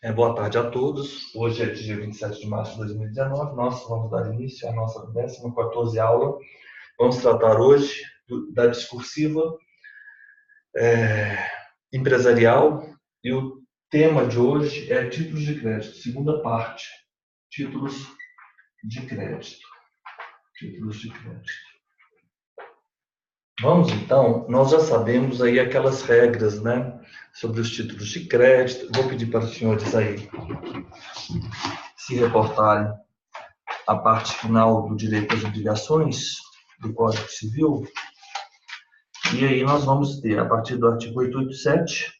Boa tarde a todos. Hoje é dia 27 de março de 2019. Nós vamos dar início à nossa 14ª aula. Vamos tratar hoje da discursiva empresarial e o tema de hoje é títulos de crédito, segunda parte. Títulos de crédito. Títulos de crédito. Vamos então, nós já sabemos aí aquelas regras, né, sobre os títulos de crédito. Vou pedir para os senhores aí se reportarem a parte final do direito às obrigações do Código Civil. E aí nós vamos ter, a partir do artigo 887,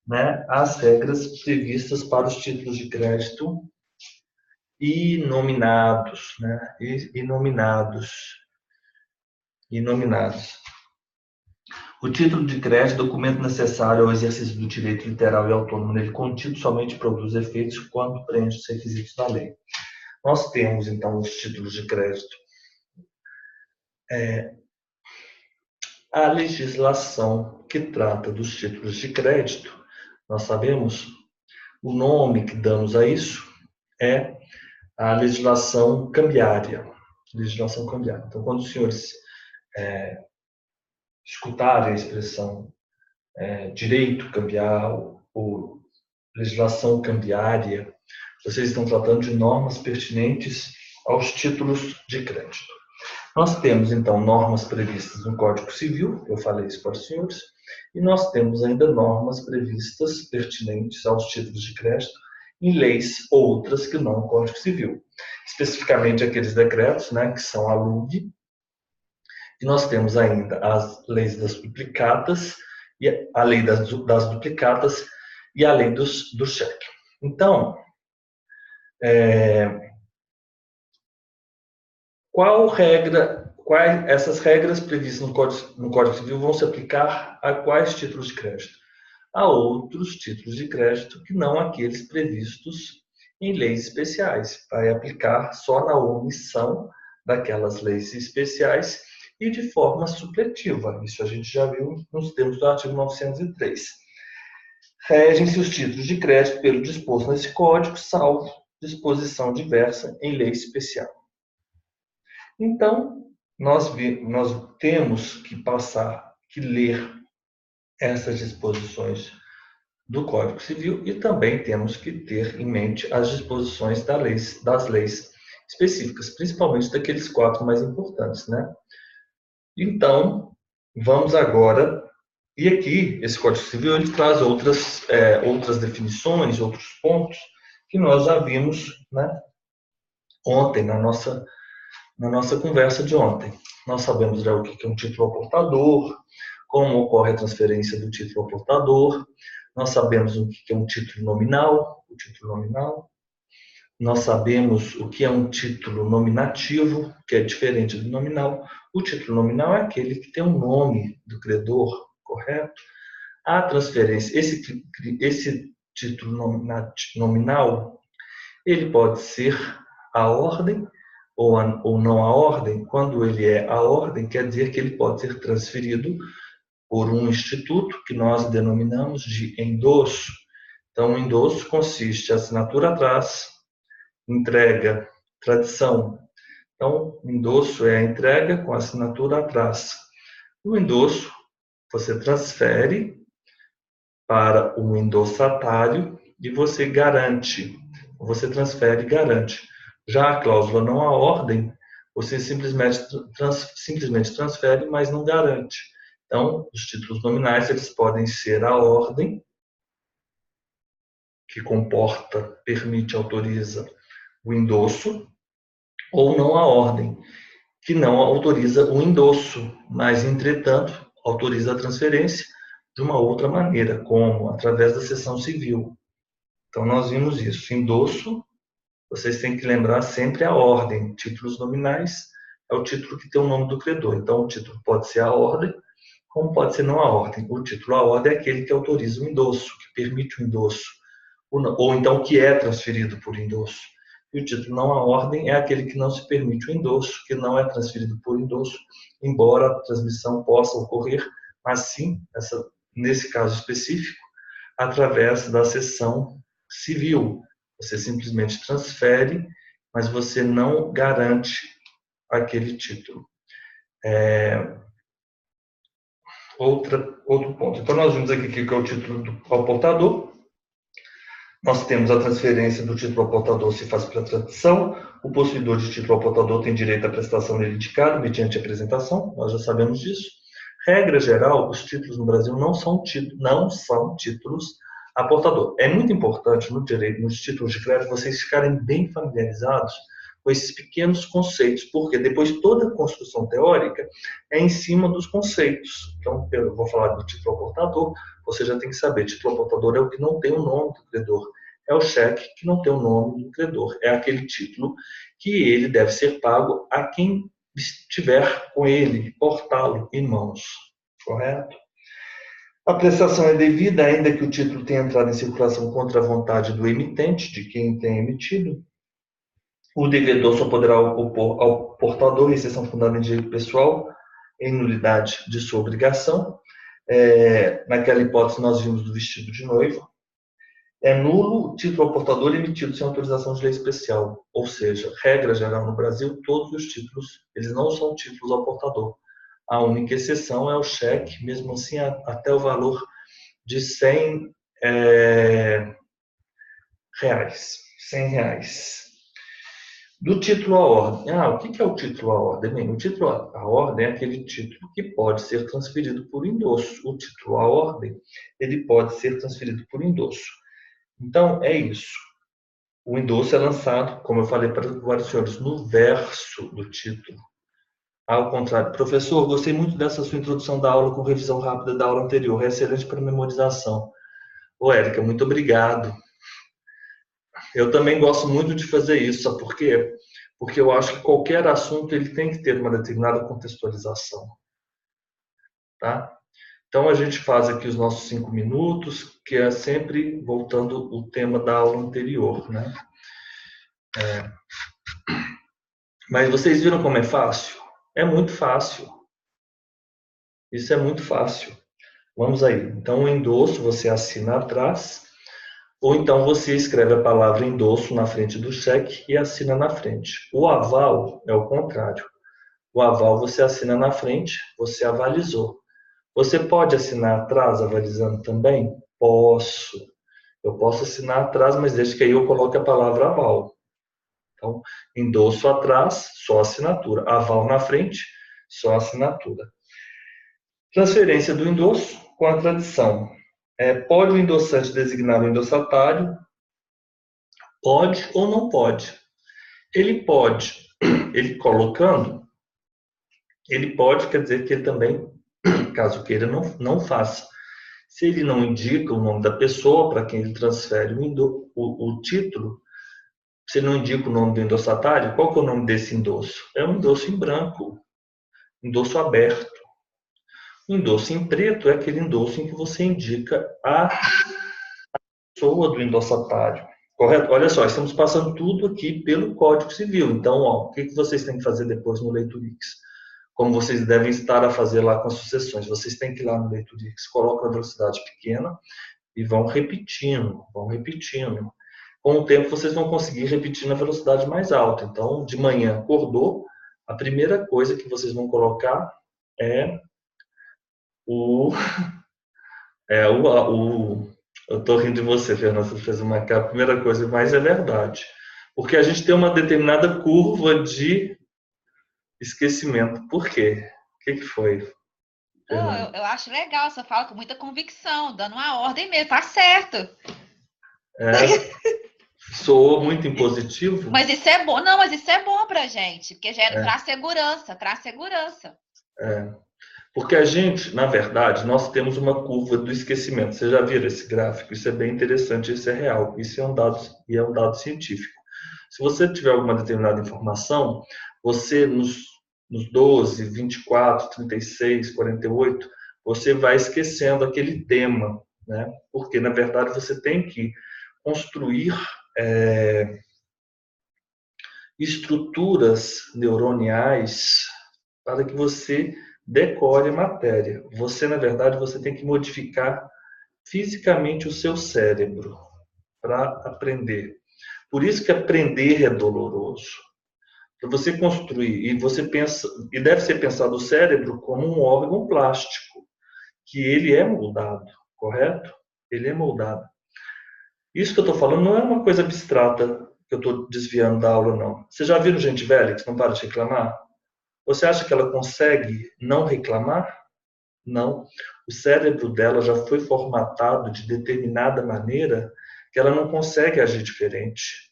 né, as regras previstas para os títulos de crédito inominados, né, inominados. O título de crédito, documento necessário ao exercício do direito literal e autônomo nele contido, somente produz efeitos quando preenche os requisitos da lei. Nós temos, então, os títulos de crédito. A legislação que trata dos títulos de crédito, nós sabemos, o nome que damos a isso é a legislação cambiária. Legislação cambiária. Então, quando os senhores escutarem a expressão direito cambial ou legislação cambiária, vocês estão tratando de normas pertinentes aos títulos de crédito. Nós temos, então, normas previstas no Código Civil, eu falei isso para os senhores, e nós temos ainda normas previstas pertinentes aos títulos de crédito em leis outras que não o Código Civil. Especificamente aqueles decretos, né, que são a LUG, e nós temos ainda as leis das duplicatas, e a lei das duplicatas e a lei do cheque. Então, essas regras previstas no Código Civil vão se aplicar a quais títulos de crédito? A outros títulos de crédito que não aqueles previstos em leis especiais. Vai aplicar só na omissão daquelas leis especiais e de forma supletiva. Isso a gente já viu nos termos do artigo 903. Regem-se os títulos de crédito pelo disposto nesse Código, salvo disposição diversa em lei especial. Então, nós temos que ler essas disposições do Código Civil e também temos que ter em mente as disposições das leis específicas, principalmente daqueles 4 mais importantes, né? Então, vamos agora, e aqui esse Código Civil ele traz outras definições, outros pontos que nós já vimos, né, ontem na nossa conversa de ontem. Nós sabemos já o que é um título ao portador, como ocorre a transferência do título ao portador, nós sabemos o que é um título nominal, nós sabemos o que é um título nominativo, que é diferente do nominal. O título nominal é aquele que tem o nome do credor, correto? A transferência, esse título nominal, ele pode ser a ordem ou não a ordem. Quando ele é a ordem, quer dizer que ele pode ser transferido por um instituto que nós denominamos de endosso. Então, o endosso consiste em assinatura atrás, entrega, tradição. Então, o endosso é a entrega com assinatura atrás. O endosso você transfere para um endossatário e você garante. Você transfere e garante. Já a cláusula não a ordem, você simplesmente transfere, mas não garante. Então, os títulos nominais eles podem ser a ordem, que comporta, permite, autoriza o endosso, ou não a ordem, que não autoriza o endosso, mas, entretanto, autoriza a transferência de uma outra maneira, como através da cessão civil. Então, nós vimos isso. Endosso, vocês têm que lembrar sempre a ordem. Títulos nominais é o título que tem o nome do credor. Então, o título pode ser a ordem, como pode ser não a ordem. O título a ordem é aquele que autoriza o endosso, que permite o endosso, ou então que é transferido por endosso. E o título não a ordem é aquele que não se permite o endosso, que não é transferido por endosso, embora a transmissão possa ocorrer, mas sim, nesse caso específico, através da cessão civil. Você simplesmente transfere, mas você não garante aquele título. Outro ponto. Então, nós vimos aqui que é o título ao portador. Nós temos a transferência do título ao portador se faz pela tradição. O possuidor de título ao portador tem direito à prestação dele indicado mediante apresentação. Nós já sabemos disso. Regra geral, os títulos no Brasil não são títulos a portador. É muito importante no direito, nos títulos de crédito, vocês ficarem bem familiarizados com esses pequenos conceitos, porque depois toda a construção teórica é em cima dos conceitos. Então, eu vou falar do título ao portador, você já tem que saber, título ao portador é o que não tem o nome do credor, é o cheque que não tem o nome do credor, é aquele título que ele deve ser pago a quem estiver com ele, portá-lo em mãos, correto? A prestação é devida, ainda que o título tenha entrado em circulação contra a vontade do emitente, de quem tem emitido. O devedor só poderá opor ao portador exceção fundada em direito pessoal em nulidade de sua obrigação. Naquela hipótese, nós vimos do vestido de noiva. É nulo o título ao portador emitido sem autorização de lei especial. Ou seja, regra geral no Brasil, todos os títulos, eles não são títulos ao portador. A única exceção é o cheque, mesmo assim, até o valor de 100 reais. 100 reais. Do título à ordem. O que é o título à ordem? Bem, o título à ordem é aquele título que pode ser transferido por endosso. O título à ordem, ele pode ser transferido por endosso. Então, é isso. O endosso é lançado, como eu falei para vários senhores, no verso do título. Ao contrário, professor, gostei muito dessa sua introdução da aula com revisão rápida da aula anterior. É excelente para memorização. Ô, Érica, muito obrigado. Eu também gosto muito de fazer isso, sabe por quê? Porque eu acho que qualquer assunto ele tem que ter uma determinada contextualização. Tá? Então, a gente faz aqui os nossos 5 minutos, que é sempre voltando o tema da aula anterior. Né? Mas vocês viram como é fácil? É muito fácil. Isso é muito fácil. Vamos aí. Então, o endosso você assina atrás, ou então você escreve a palavra endosso na frente do cheque e assina na frente. O aval é o contrário. O aval você assina na frente, você avalizou. Você pode assinar atrás avalizando também? Posso. Eu posso assinar atrás, mas desde que aí eu coloque a palavra aval. Então, endosso atrás, só assinatura. Aval na frente, só assinatura. Transferência do endosso com a tradição. Pode o endossante designar o endossatário? Pode ou não pode? Ele pode. Ele colocando, ele pode, quer dizer que ele também, caso queira, não faça. Se ele não indica o nome da pessoa para quem ele transfere o título, se ele não indica o nome do endossatário, qual que é o nome desse endosso? É um endosso em branco, endosso aberto. O endosso em preto é aquele endosso em que você indica a pessoa do endossatário. Correto? Olha só, estamos passando tudo aqui pelo Código Civil. Então, o que vocês têm que fazer depois no Leiturix? Como vocês devem estar a fazer lá com as sucessões. Vocês têm que ir lá no Leiturix, colocam a velocidade pequena e vão repetindo, vão repetindo. Com o tempo, vocês vão conseguir repetir na velocidade mais alta. Então, de manhã, acordou, a primeira coisa que vocês vão colocar é eu estou rindo de você, Fernanda, você fez uma cara, a primeira coisa, mas é verdade. Porque a gente tem uma determinada curva de esquecimento. Por quê? O que foi, Não, eu acho legal, você fala com muita convicção, dando uma ordem mesmo, tá certo. Soou muito impositivo? Mas isso é bom, não, mas isso é bom pra gente, porque traz segurança, traz segurança. Porque a gente, na verdade, nós temos uma curva do esquecimento. Você já viram esse gráfico? Isso é bem interessante, isso é real. Isso é um dado científico. Se você tiver alguma determinada informação, você nos 12, 24, 36, 48, você vai esquecendo aquele tema, né? Porque, na verdade, você tem que construir estruturas neuroniais para que você decore a matéria. Você, na verdade, você tem que modificar fisicamente o seu cérebro para aprender. Por isso que aprender é doloroso. Para você construir, e deve ser pensado o cérebro como um órgão plástico, que ele é moldado, correto? Ele é moldado. Isso que eu estou falando não é uma coisa abstrata que eu estou desviando da aula, não. Você já viu gente velha que não para de reclamar? Você acha que ela consegue não reclamar? Não. O cérebro dela já foi formatado de determinada maneira que ela não consegue agir diferente.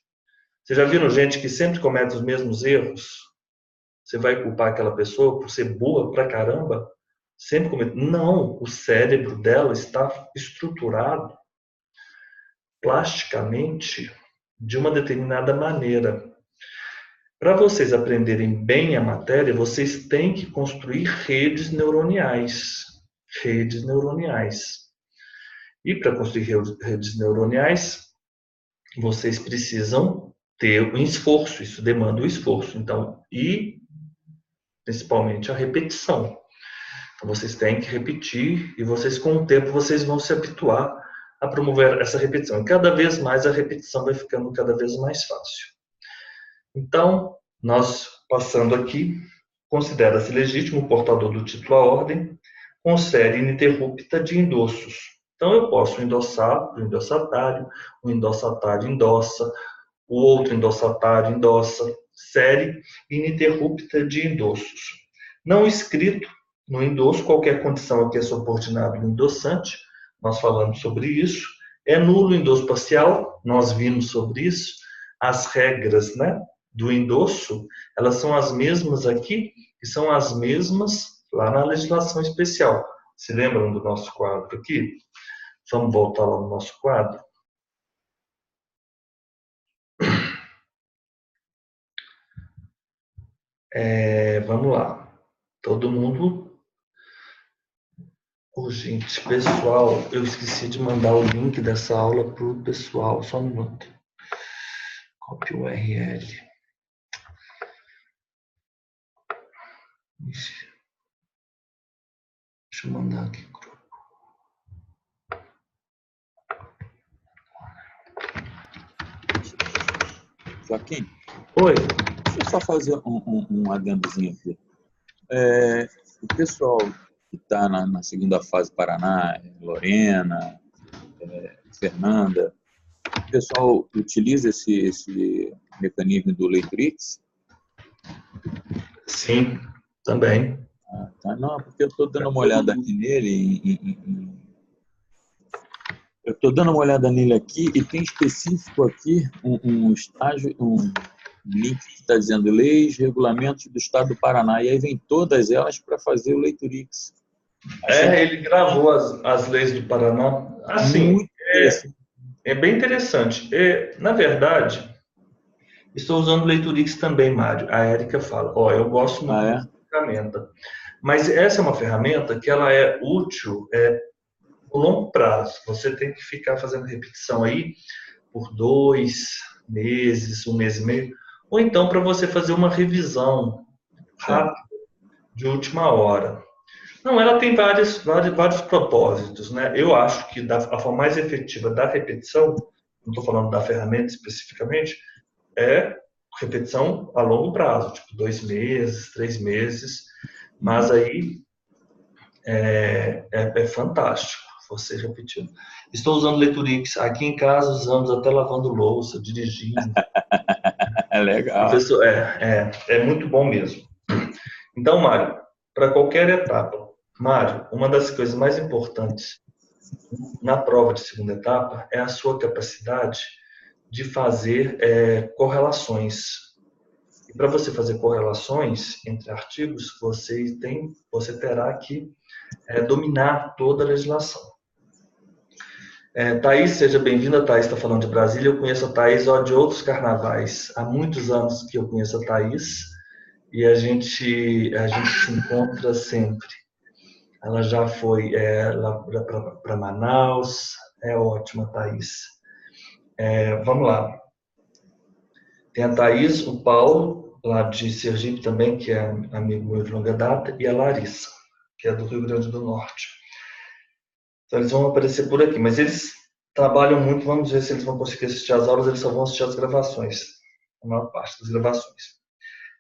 Você já viu gente que sempre comete os mesmos erros? Você vai culpar aquela pessoa por ser burra pra caramba? Sempre comete. Não, o cérebro dela está estruturado plasticamente de uma determinada maneira. Para vocês aprenderem bem a matéria, vocês têm que construir redes neuroniais. Redes neuroniais. E para construir redes neuroniais, vocês precisam ter um esforço, isso demanda um esforço. Então, e principalmente a repetição. Então, vocês têm que repetir e vocês, com o tempo, vocês vão se habituar a promover essa repetição. E cada vez mais a repetição vai ficando cada vez mais fácil. Então, nós passando aqui, considera-se legítimo o portador do título à ordem com série ininterrupta de endossos. Então, eu posso endossar o endossatário, o endossatário endossa, o outro endossatário endossa, série ininterrupta de endossos. Não escrito no endosso, qualquer condição aqui é subordinada ao endossante, nós falamos sobre isso. É nulo o endosso parcial, nós vimos sobre isso. As regras, né, do endosso, elas são as mesmas aqui e são as mesmas lá na legislação especial. Se lembram do nosso quadro aqui? Vamos voltar lá no nosso quadro. Vamos lá. Todo mundo... gente, pessoal, eu esqueci de mandar o link dessa aula para o pessoal. Só um minuto. Copie o URL. Deixa eu mandar aqui. Joaquim? Oi. Deixa eu só fazer um adendozinho aqui. O pessoal que está na segunda fase Paraná, Lorena, Fernanda, o pessoal utiliza esse mecanismo do Leiturix? Sim, também. Tá. Não, porque eu estou dando uma olhada aqui nele. Eu estou dando uma olhada nele aqui e tem específico aqui um estágio, um link que está dizendo leis, regulamentos do Estado do Paraná. E aí vem todas elas para fazer o Leiturix. Ele gravou as leis do Paraná. Assim, é bem interessante. Na verdade, estou usando o Leiturix também, Mário. A Érica fala, eu gosto muito dessa ferramenta. Mas essa é uma ferramenta que ela é útil por longo prazo. Você tem que ficar fazendo repetição aí por 2 meses, 1 mês e meio, ou então para você fazer uma revisão rápida de última hora. Não, ela tem vários propósitos, né? Eu acho que a forma mais efetiva da repetição, não estou falando da ferramenta especificamente, é repetição a longo prazo, tipo 2 meses, 3 meses, mas aí é fantástico você repetindo. Estou usando Leiturix. Aqui em casa usamos até lavando louça, dirigindo. É legal. Professor, é muito bom mesmo. Então, Mário, para qualquer etapa, Mário, uma das coisas mais importantes na prova de segunda etapa é a sua capacidade de fazer correlações. E para você fazer correlações entre artigos, você terá que dominar toda a legislação. Thaís, seja bem-vinda. Thaís está falando de Brasília. Eu conheço a Thaís de outros carnavais. Há muitos anos que eu conheço a Thaís e a gente se encontra sempre. Ela já foi lá para Manaus. É ótima, Thaís. Vamos lá. Tem a Thaís, o Paulo, lá de Sergipe também, que é amigo meu de longa data, e a Larissa, que é do Rio Grande do Norte. Então, eles vão aparecer por aqui, mas eles trabalham muito, vamos ver se eles vão conseguir assistir às aulas, eles só vão assistir às gravações, a maior parte das gravações.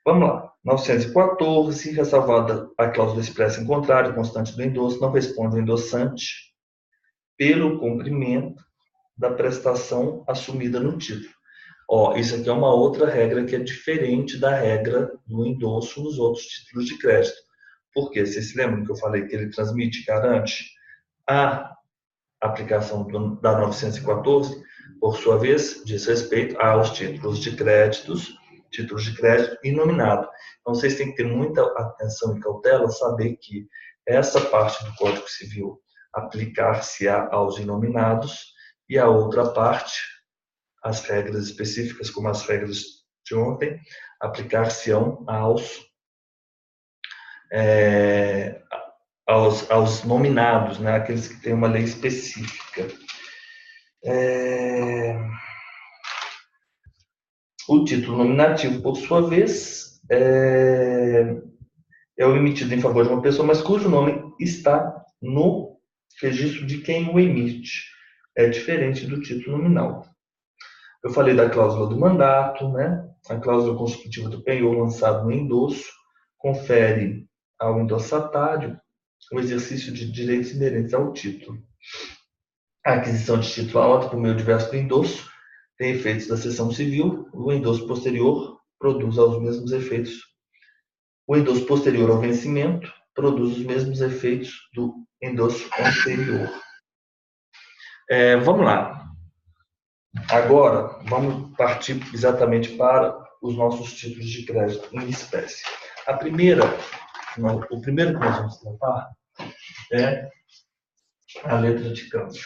Vamos lá. 914, ressalvada a cláusula expressa em contrário, constante do endosso, não responde o endossante pelo cumprimento da prestação assumida no título. Isso aqui é uma outra regra que é diferente da regra do endosso nos outros títulos de crédito. Por quê? Vocês se lembram que eu falei que ele transmite e garante? A aplicação da 914, por sua vez, diz respeito aos títulos de crédito e nominado. Então, vocês têm que ter muita atenção e cautela, saber que essa parte do Código Civil aplicar-se-á aos inominados e a outra parte, as regras específicas, como as regras de ontem, aplicar-se-ão aos nominados, né? Aqueles que têm uma lei específica. O título nominativo, por sua vez, é o emitido em favor de uma pessoa, mas cujo nome está no registro de quem o emite. É diferente do título nominal. Eu falei da cláusula do mandato, né? A cláusula constitutiva do penhor lançado no endosso confere ao endossatário o exercício de direitos inerentes ao título. A aquisição de título à ordem por meio diverso do endosso tem efeitos da seção civil. O endosso posterior produz os mesmos efeitos. O endosso posterior ao vencimento produz os mesmos efeitos do endosso anterior. Vamos lá. Agora, vamos partir exatamente para os nossos títulos de crédito em espécie. O primeiro que nós vamos tratar é a letra de câmbio.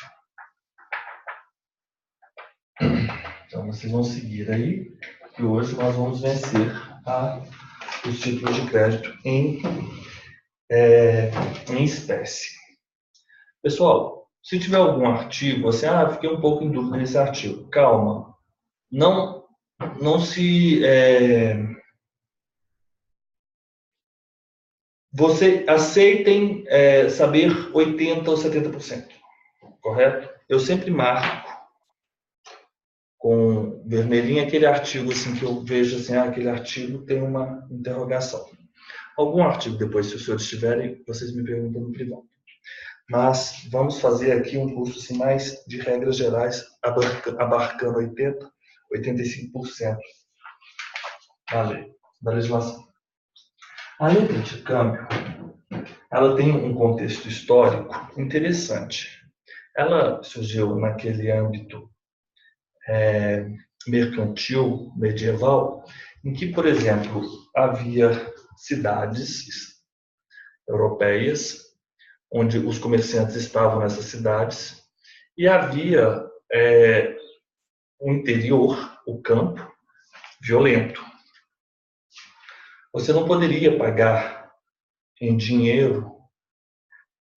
Então, vocês vão seguir aí, e hoje nós vamos vencer os títulos de crédito em espécie. Pessoal, se tiver algum artigo, assim, fiquei um pouco em dúvida nesse artigo. Calma. Não se... Você aceitem saber 80% ou 70%, correto? Eu sempre marco com vermelhinho aquele artigo assim, que eu vejo assim, aquele artigo tem uma interrogação. Algum artigo depois, se os senhores tiverem, vocês me perguntam no privado. Mas vamos fazer aqui um curso assim, mais de regras gerais, abarcando 85% da legislação. A letra de câmbio, ela tem um contexto histórico interessante. Ela surgiu naquele âmbito mercantil, medieval, em que, por exemplo, havia cidades europeias, onde os comerciantes estavam nessas cidades, e havia o interior, o campo, violento. Você não poderia pagar em dinheiro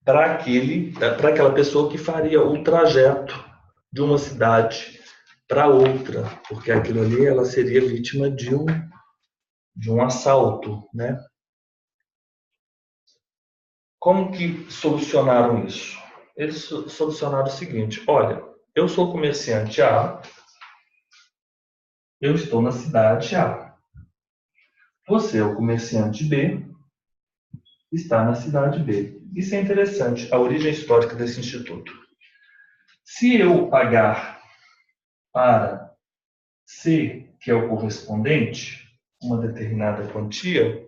para aquela pessoa que faria o trajeto de uma cidade para outra, porque aquilo ali ela seria vítima de um assalto, né? Como que solucionaram isso? Eles solucionaram o seguinte: olha, eu sou comerciante A, eu estou na cidade A. Você é o comerciante B, está na cidade B. Isso é interessante, a origem histórica desse instituto. Se eu pagar para C, que é o correspondente, uma determinada quantia,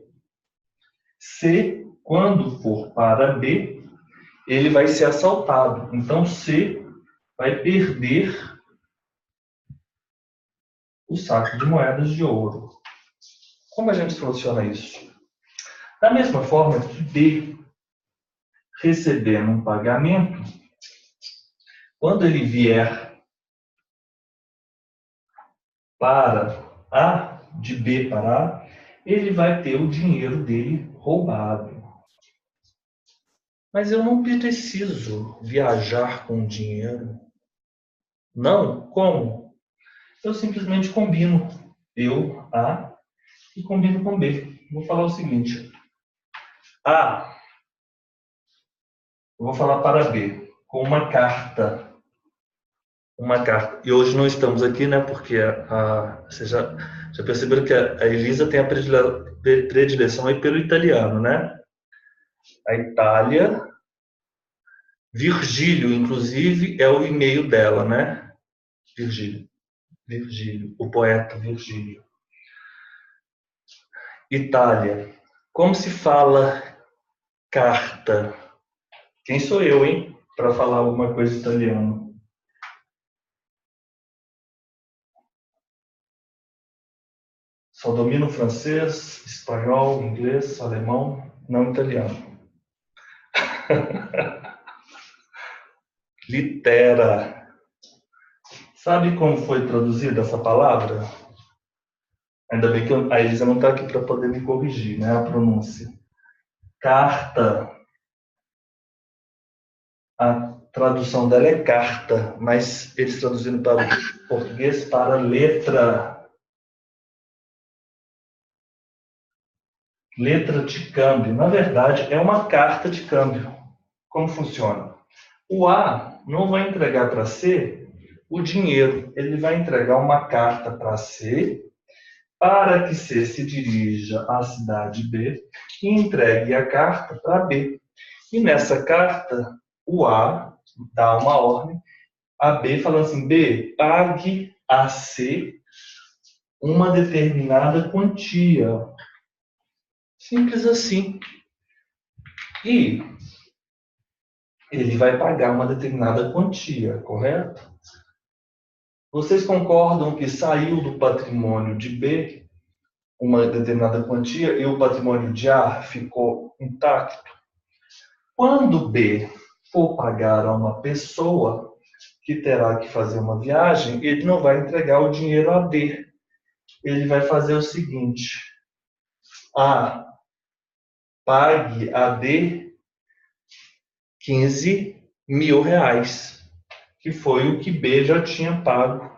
C, quando for para B, ele vai ser assaltado. Então, C vai perder o saco de moedas de ouro. Como a gente soluciona isso? Da mesma forma que B, recebendo um pagamento, quando ele vier para A, de B para A, ele vai ter o dinheiro dele roubado. Mas eu não preciso viajar com dinheiro. Não? Como? Eu simplesmente combino. Eu, A, e combino com B. Vou falar o seguinte. A, eu vou falar para B, com uma carta uma carta. E hoje não estamos aqui, né? Porque vocês já perceberam que a Elisa tem a predileção aí pelo italiano, né? A Itália, Virgílio, inclusive, é o e-mail dela, né? Virgílio, o poeta Virgílio. Itália. Como se fala carta? Quem sou eu, hein? Para falar alguma coisa italiano. Só domino francês, espanhol, inglês, alemão, não italiano. Litera. Sabe como foi traduzida essa palavra? Ainda bem que a Elisa não está aqui para poder me corrigir, né? A pronúncia. Carta. A tradução dela é carta, mas eles traduzindo para o português para letra. Letra de câmbio. Na verdade, é uma carta de câmbio. Como funciona? O A não vai entregar para C o dinheiro. Ele vai entregar uma carta para C, para que C se dirija à cidade B e entregue a carta para B. E nessa carta, o A dá uma ordem a B falando assim: B, pague a C uma determinada quantia. Simples assim. E ele vai pagar uma determinada quantia, correto? Vocês concordam que saiu do patrimônio de B uma determinada quantia e o patrimônio de A ficou intacto? Quando B for pagar a uma pessoa que terá que fazer uma viagem, ele não vai entregar o dinheiro a D. Ele vai fazer o seguinte: A, pague a D 15 mil reais, que foi o que B já tinha pago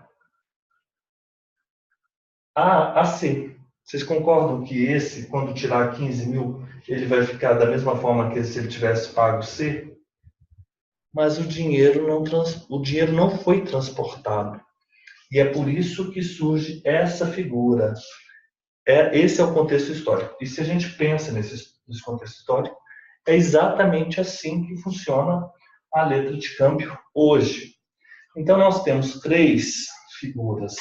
a C. Vocês concordam que esse, quando tirar 15 mil, ele vai ficar da mesma forma que se ele tivesse pago C? Mas o dinheiro não foi transportado. E é por isso que surge essa figura. Esse é o contexto histórico. E se a gente pensa nesse contexto histórico, é exatamente assim que funciona a letra de câmbio hoje. Então, nós temos três figuras.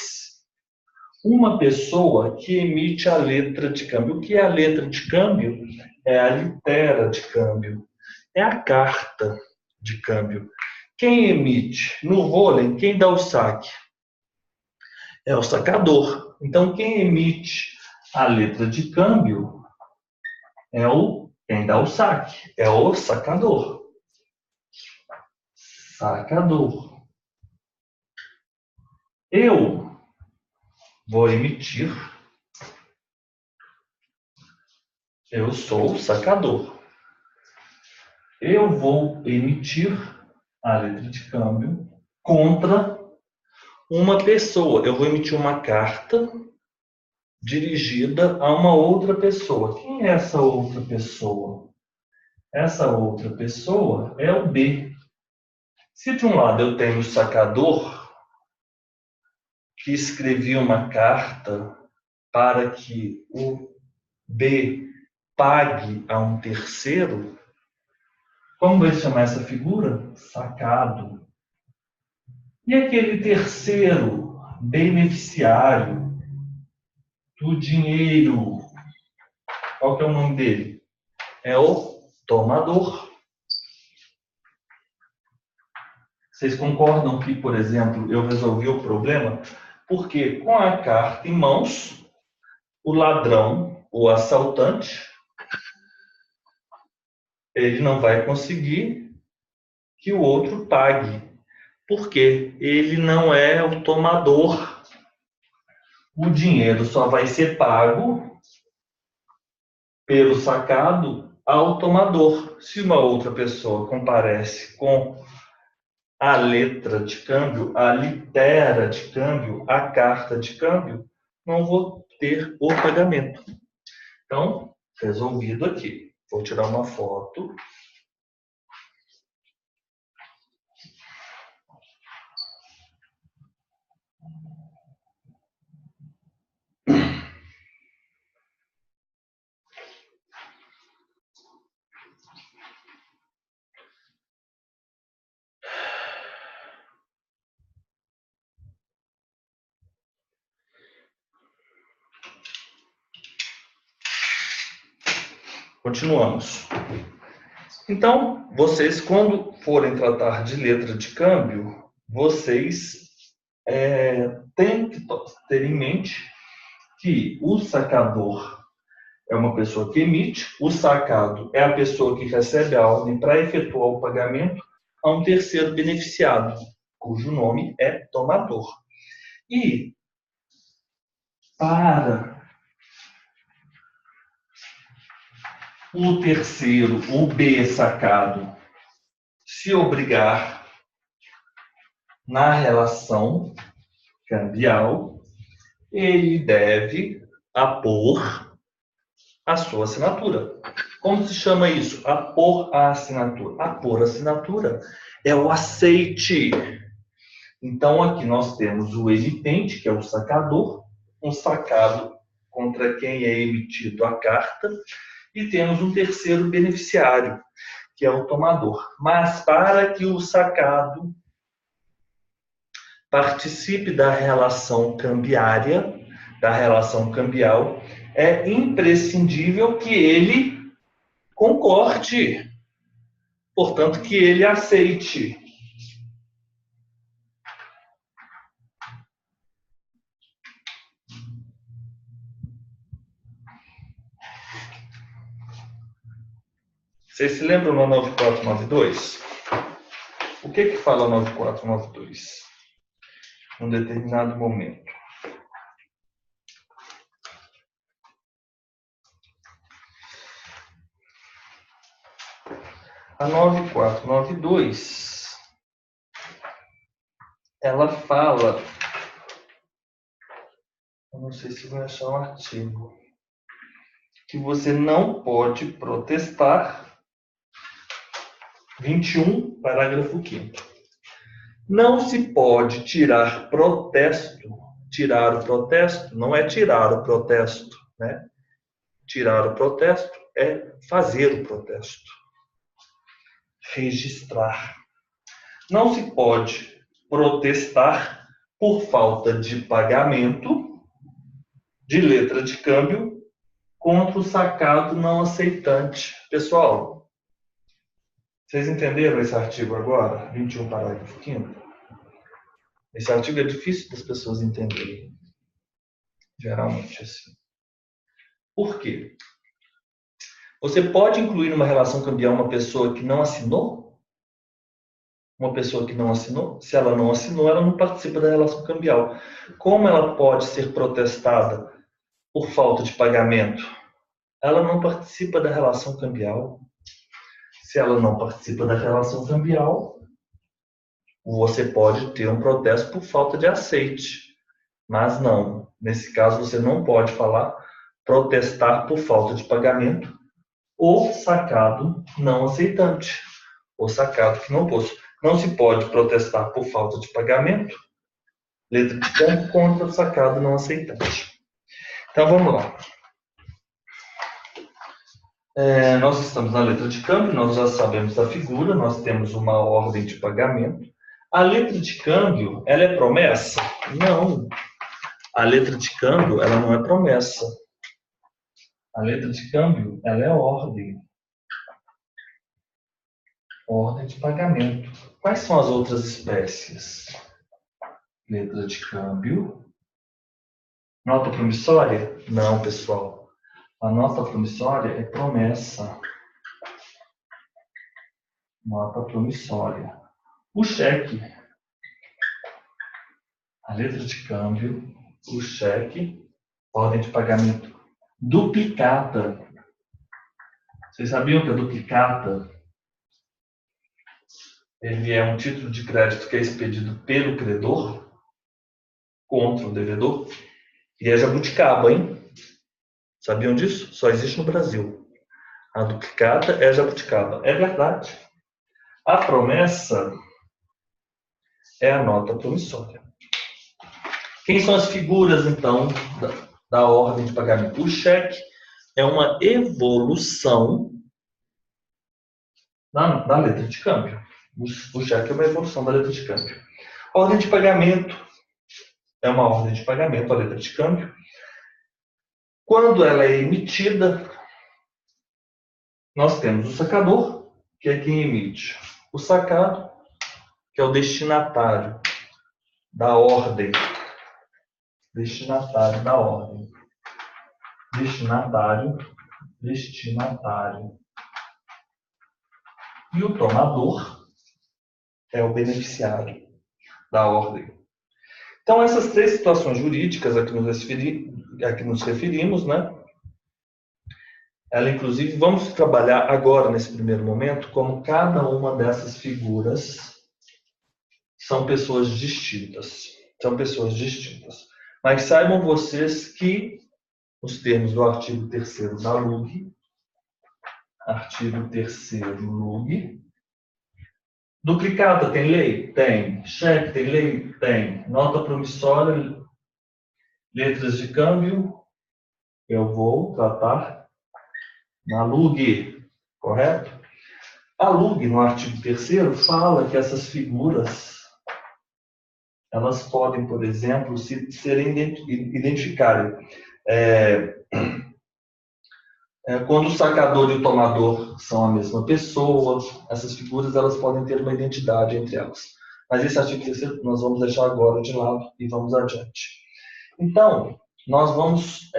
Uma pessoa que emite a letra de câmbio. O que é a letra de câmbio? É a litera de câmbio. É a carta de câmbio. Quem emite? No vôlei, quem dá o saque? É o sacador. Então, quem emite a letra de câmbio é quem dá o saque. É o sacador. Sacador. Eu vou emitir. Eu sou o sacador. Eu vou emitir a letra de câmbio contra uma pessoa. Eu vou emitir uma carta dirigida a uma outra pessoa. Quem é essa outra pessoa? Essa outra pessoa é o B. Se de um lado eu tenho o sacador, que escrevia uma carta para que o B pague a um terceiro, como vai chamar essa figura? Sacado. E aquele terceiro beneficiário do dinheiro, qual que é o nome dele? É o tomador. Vocês concordam que, por exemplo, eu resolvi o problema porque com a carta em mãos, o ladrão, o assaltante, ele não vai conseguir que o outro pague, porque ele não é o tomador. O dinheiro só vai ser pago pelo sacado ao tomador. Se uma outra pessoa comparece com a letra de câmbio, a litera de câmbio, a carta de câmbio, não vou ter o pagamento. Então, resolvido aqui. Vou tirar uma foto. Continuamos. Então, vocês, quando forem tratar de letra de câmbio, vocês têm que ter em mente que o sacador é uma pessoa que emite, o sacado é a pessoa que recebe a ordem para efetuar o pagamento a um terceiro beneficiado, cujo nome é tomador. E para o terceiro, o B sacado, se obrigar na relação cambial, ele deve apor a sua assinatura. Como se chama isso? Apor a assinatura. Apor a assinatura é o aceite. Então, aqui nós temos o emitente, que é o sacador, um sacado contra quem é emitido a carta, e temos um terceiro beneficiário, que é o tomador. Mas para que o sacado participe da relação cambiária, da relação cambial, é imprescindível que ele concorde, portanto, que ele aceite. Vocês se lembram no 9492? O que fala 9492? Num determinado momento. A 9492, ela fala, eu não sei se vai achar um artigo, que você não pode protestar, 21, parágrafo 5º. Não se pode tirar protesto. Tirar o protesto não é tirar o protesto, né? Tirar o protesto é fazer o protesto. Registrar. Não se pode protestar por falta de pagamento de letra de câmbio contra o sacado não aceitante. Pessoal, vocês entenderam esse artigo agora? 21, parágrafo 5º? Esse artigo é difícil das pessoas entenderem. Geralmente assim. Por quê? Você pode incluir numa relação cambial uma pessoa que não assinou? Uma pessoa que não assinou? Se ela não assinou, ela não participa da relação cambial. Como ela pode ser protestada por falta de pagamento? Ela não participa da relação cambial. Se ela não participa da relação cambial, você pode ter um protesto por falta de aceite. Mas não. Nesse caso, você não pode falar protestar por falta de pagamento ou sacado não aceitante. Ou sacado que não posso. Não se pode protestar por falta de pagamento, letra de câmbio, contra sacado não aceitante. Então, vamos lá. Nós estamos na letra de câmbio, nós já sabemos da figura, nós temos uma ordem de pagamento. A letra de câmbio, ela é promessa? Não. A letra de câmbio, ela não é promessa. A letra de câmbio, ela é ordem. Ordem de pagamento. Quais são as outras espécies? Letra de câmbio. Nota promissória? Não, pessoal. A nota promissória é promessa. Nota promissória. O cheque. A letra de câmbio. O cheque. Ordem de pagamento. Duplicata. Vocês sabiam que a duplicata ele é um título de crédito que é expedido pelo credor contra o devedor? E é jabuticaba, hein? Sabiam disso? Só existe no Brasil. A duplicata é jabuticaba. É verdade. A promessa é a nota promissória. Quem são as figuras, então, da ordem de pagamento? O cheque é uma evolução da letra de câmbio. O cheque é uma evolução da letra de câmbio. Ordem de pagamento é uma ordem de pagamento, a letra de câmbio. Quando ela é emitida, nós temos o sacador, que é quem emite. O sacado, que é o destinatário da ordem. Destinatário da ordem. Destinatário. E o tomador é o beneficiário da ordem. Então, essas três situações jurídicas a que nos referimos, né? Ela, inclusive, vamos trabalhar agora, nesse primeiro momento, como cada uma dessas figuras são pessoas distintas. São pessoas distintas. Mas saibam vocês que, nos termos do artigo 3º da LUG, artigo 3º LUG, duplicata tem lei? Tem. Cheque tem lei? Tem. Nota promissória, letras de câmbio, eu vou tratar na LUG, correto? A LUG, no artigo 3º, fala que essas figuras, elas podem, por exemplo, identificarem quando o sacador e o tomador são a mesma pessoa. Essas figuras, elas podem ter uma identidade entre elas. Mas esse artigo 3º nós vamos deixar agora de lado e vamos adiante. Então, nós vamos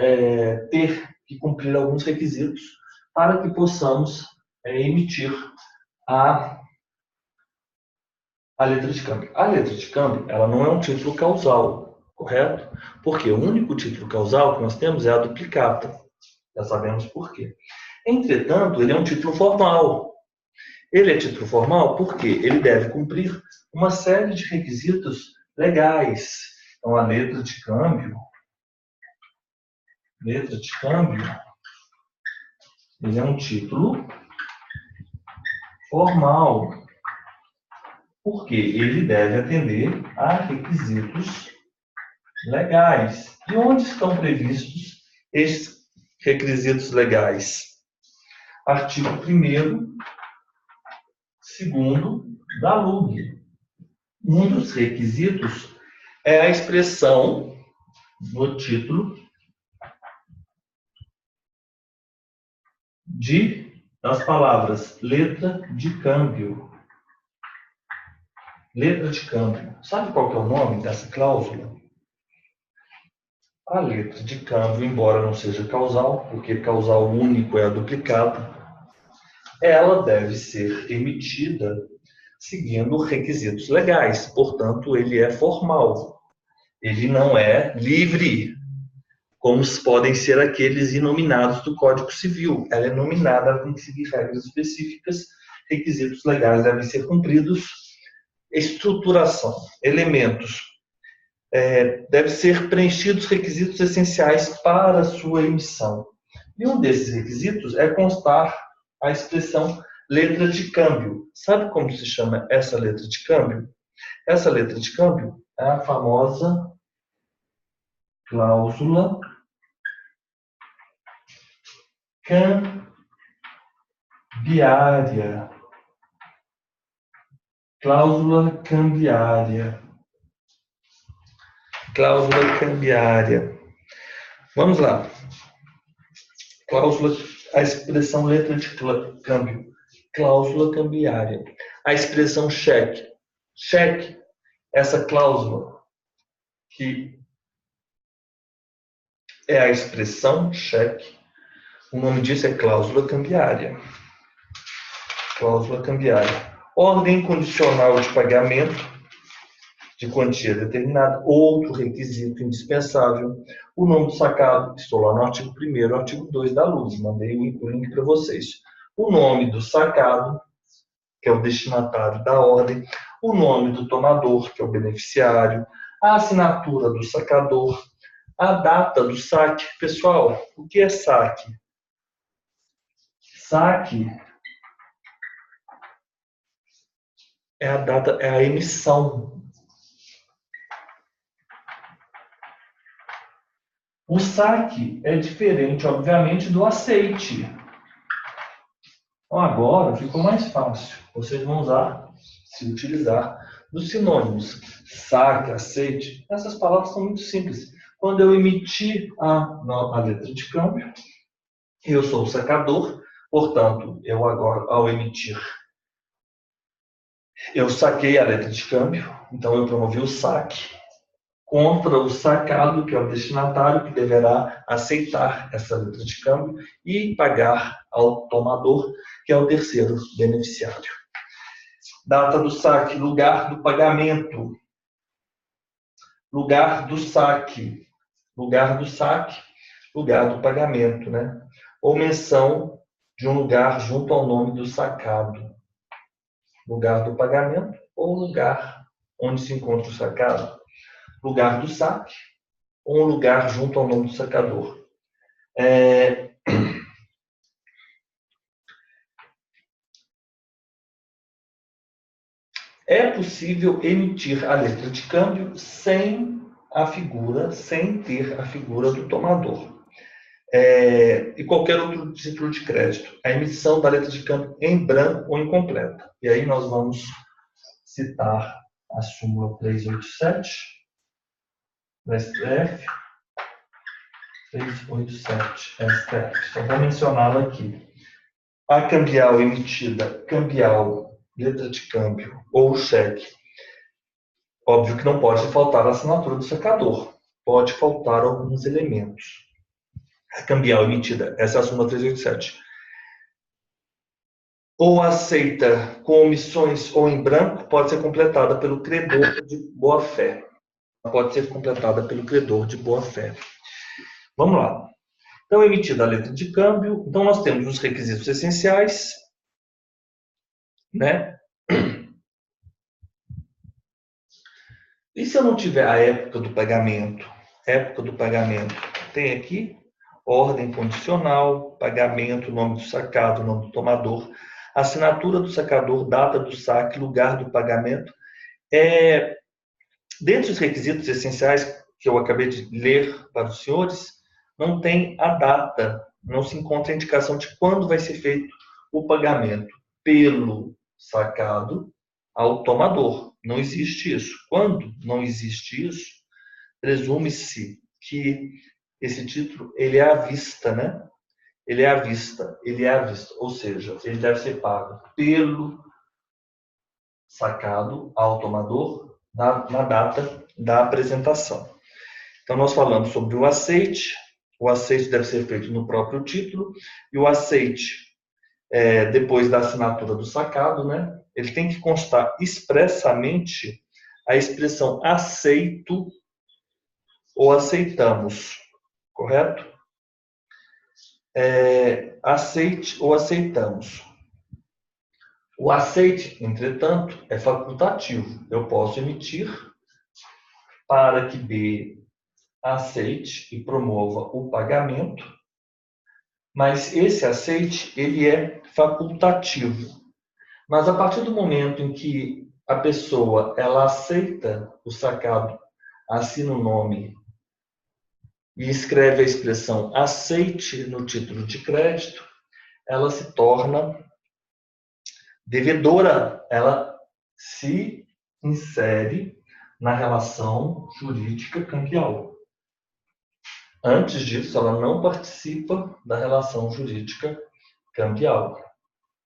ter que cumprir alguns requisitos para que possamos emitir a letra de câmbio. A letra de câmbio, ela não é um título causal, correto? Porque o único título causal que nós temos é a duplicata. Já sabemos por quê. Entretanto, ele é um título formal. Ele é título formal porque ele deve cumprir uma série de requisitos legais. Então, a letra de câmbio, ele é um título formal, porque ele deve atender a requisitos legais. E onde estão previstos esses requisitos legais? Artigo 1º, 2º da LUG. Um dos requisitos é a expressão no título das palavras letra de câmbio. Letra de câmbio. Sabe qual que é o nome dessa cláusula? A letra de câmbio, embora não seja causal, porque causal único é a duplicata, ela deve ser emitida seguindo requisitos legais. Portanto, ele é formal. Ele não é livre, como podem ser aqueles inominados do Código Civil. Ela é nominada, ela tem que seguir regras específicas, requisitos legais devem ser cumpridos. Estruturação, elementos. Deve ser preenchidos requisitos essenciais para a sua emissão. E um desses requisitos é constar a expressão letra de câmbio. Sabe como se chama essa letra de câmbio? Essa letra de câmbio é a famosa cláusula cambiária. Cláusula cambiária. Cláusula cambiária. Vamos lá. Cláusula, a expressão letra de câmbio. Cláusula cambiária. A expressão cheque. Cheque, essa cláusula, que é a expressão cheque. O nome disso é cláusula cambiária. Cláusula cambiária. Ordem condicional de pagamento de quantia determinada, outro requisito indispensável. O nome do sacado, estou lá no artigo 1º, artigo 2 da LUG, mandei o link para vocês. O nome do sacado, que é o destinatário da ordem, o nome do tomador, que é o beneficiário, a assinatura do sacador, a data do saque. Pessoal, o que é saque? Saque é a data, é a emissão. O saque é diferente, obviamente, do aceite. Então, agora ficou mais fácil. Vocês vão se utilizar dos sinônimos. Saque, aceite. Essas palavras são muito simples. Quando eu emitir a letra de câmbio, eu sou o sacador, Portanto, eu agora, ao emitir, eu saquei a letra de câmbio, então eu promovi o saque contra o sacado, que é o destinatário, que deverá aceitar essa letra de câmbio e pagar ao tomador, que é o terceiro beneficiário. Data do saque, lugar do pagamento, lugar do saque, lugar do saque, lugar do pagamento, né? Ou menção de um lugar junto ao nome do sacado. Lugar do pagamento ou lugar onde se encontra o sacado. Lugar do saque ou um lugar junto ao nome do sacador. É possível emitir a letra de câmbio sem ter a figura do tomador. E qualquer outro título de crédito. A emissão da letra de câmbio em branco ou incompleta. E aí nós vamos citar a súmula 387 do STF. 387 STF. Então, vou mencioná-la aqui. A cambial emitida, cambial, letra de câmbio ou cheque. Óbvio que não pode faltar a assinatura do sacador. Pode faltar alguns elementos. A cambial emitida, essa é a súmula 387. Ou aceita com omissões ou em branco, pode ser completada pelo credor de boa-fé. Pode ser completada pelo credor de boa-fé. Vamos lá. Então, emitida a letra de câmbio. Então, nós temos os requisitos essenciais, né? E se eu não tiver a época do pagamento? Época do pagamento. Tem aqui ordem condicional, pagamento, nome do sacado, nome do tomador, assinatura do sacador, data do saque, lugar do pagamento. Dentre os requisitos essenciais que eu acabei de ler para os senhores, não tem a data, não se encontra a indicação de quando vai ser feito o pagamento pelo sacado ao tomador. Não existe isso. Quando não existe isso, presume-se que esse título ele é à vista, né? Ele é à vista, ou seja, ele deve ser pago pelo sacado ao tomador na data da apresentação. Então, nós falamos sobre o aceite deve ser feito no próprio título, e o aceite, depois da assinatura do sacado, né, ele tem que constar expressamente a expressão aceito ou aceitamos, correto? Aceite ou aceitamos. O aceite, entretanto, é facultativo. Eu posso emitir para que B aceite e promova o pagamento, mas esse aceite ele é facultativo. Mas a partir do momento em que a pessoa ela aceita o sacado, assina o nome e escreve a expressão aceite no título de crédito, ela se torna devedora, ela se insere na relação jurídica cambial. Antes disso, ela não participa da relação jurídica cambial,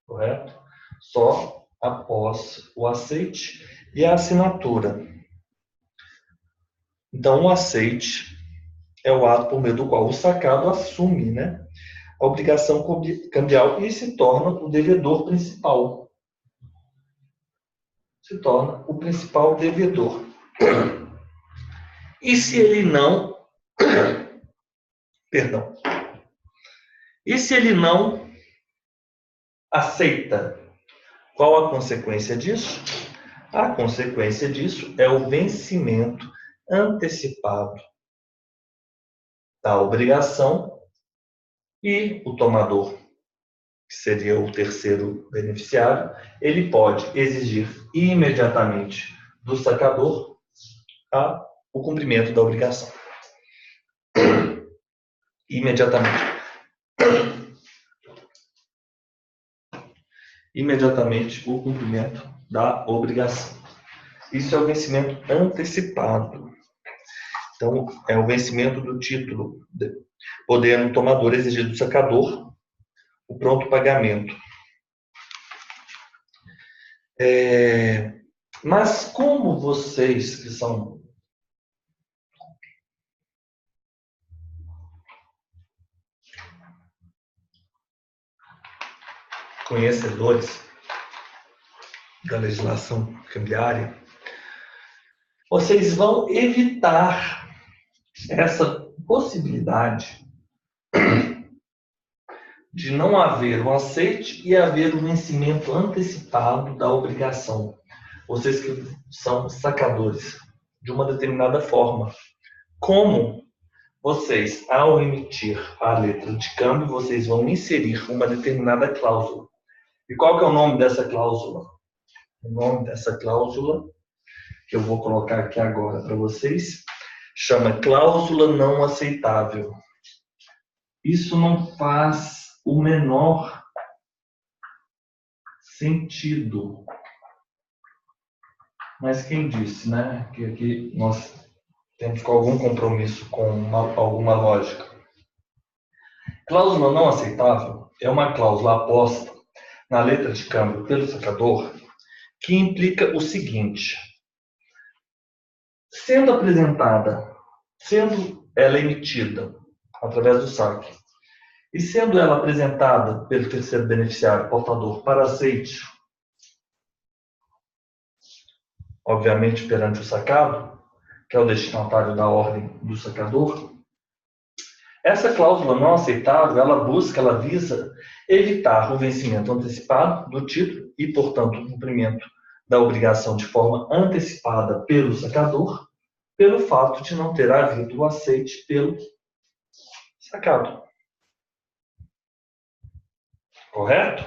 correto? Só após o aceite e a assinatura. Então, o aceite é o ato por meio do qual o sacado assume, né, a obrigação cambial e se torna o devedor principal. Se torna o principal devedor. E se ele não... Perdão. E se ele não aceita? Qual a consequência disso? A consequência disso é o vencimento antecipado da obrigação e o tomador, que seria o terceiro beneficiário, ele pode exigir imediatamente do sacador o cumprimento da obrigação. Imediatamente o cumprimento da obrigação. Isso é o vencimento antecipado. Então, é o vencimento do título, podendo o tomador exigir do sacador o pronto pagamento. Mas como vocês que são conhecedores da legislação cambiária, vocês vão evitar essa possibilidade de não haver o aceite e haver o vencimento antecipado da obrigação. Vocês que são sacadores de uma determinada forma. Como vocês, ao emitir a letra de câmbio, vocês vão inserir uma determinada cláusula. E qual que é o nome dessa cláusula? O nome dessa cláusula, que eu vou colocar aqui agora para vocês, chama cláusula não aceitável. Isso não faz o menor sentido. Mas quem disse, né? Que aqui nós temos algum compromisso com alguma lógica. Cláusula não aceitável é uma cláusula aposta na letra de câmbio pelo sacador que implica o seguinte: sendo ela emitida através do saque e sendo ela apresentada pelo terceiro beneficiário portador para aceite, obviamente perante o sacado, que é o destinatário da ordem do sacador, essa cláusula não aceitável, ela visa evitar o vencimento antecipado do título e, portanto, o cumprimento da obrigação de forma antecipada pelo sacador, pelo fato de não ter havido o aceite pelo sacado. Correto?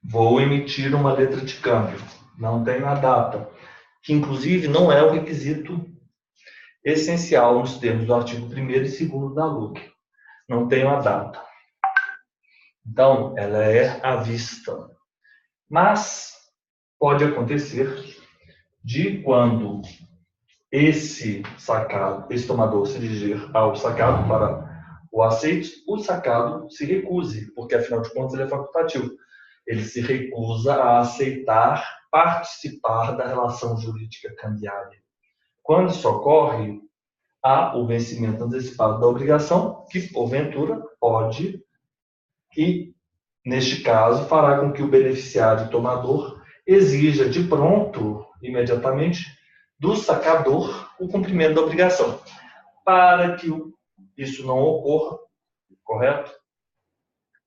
Vou emitir uma letra de câmbio. Não tenho a data, que inclusive não é o requisito essencial nos termos do artigo 1º e 2º da LUC. Não tenho a data. Então, ela é à vista. Mas pode acontecer de quando esse tomador se dirigir ao sacado para o aceite, o sacado se recuse, porque afinal de contas ele é facultativo. Ele se recusa a aceitar participar da relação jurídica cambiária. Quando isso ocorre, há o vencimento antecipado da obrigação, que porventura pode, e neste caso fará com que o beneficiário tomador exija de pronto, imediatamente, do sacador o cumprimento da obrigação. Para que isso não ocorra, correto?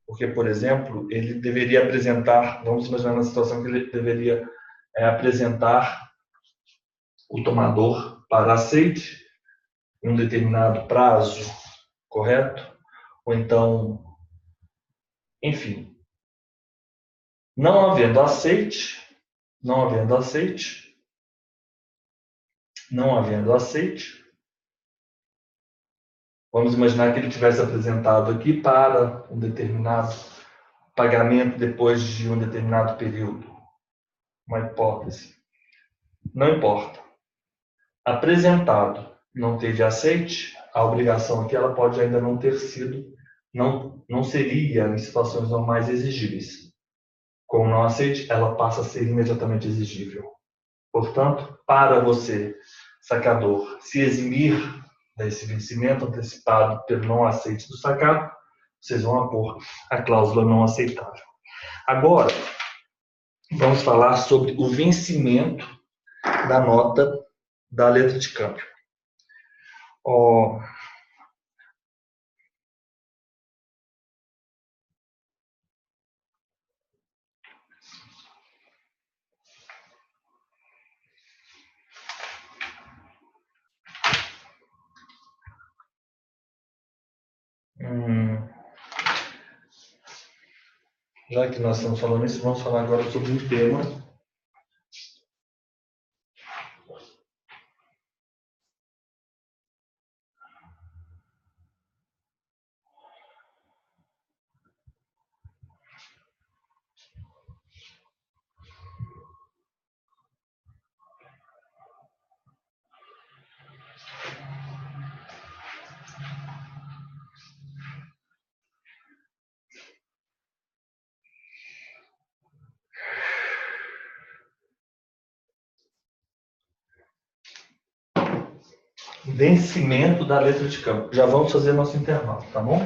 Porque, por exemplo, ele deveria apresentar, vamos imaginar uma situação que ele deveria apresentar o tomador para aceite em um determinado prazo, correto? Ou então, enfim, não havendo aceite, vamos imaginar que ele tivesse apresentado aqui para um determinado pagamento depois de um determinado período. Uma hipótese. Não importa. Apresentado, não teve aceite, a obrigação aqui ela pode ainda não ter sido, não seria em situações normais exigíveis. Com não aceite, ela passa a ser imediatamente exigível. Portanto, para você, sacador, se eximir desse vencimento antecipado pelo não aceite do sacado, vocês vão apor a cláusula não aceitável. Agora, vamos falar sobre o vencimento da nota da letra de câmbio. Já que nós estamos falando isso, vamos falar agora sobre um tema vencimento da letra de campo. Já vamos fazer nosso intervalo, tá bom?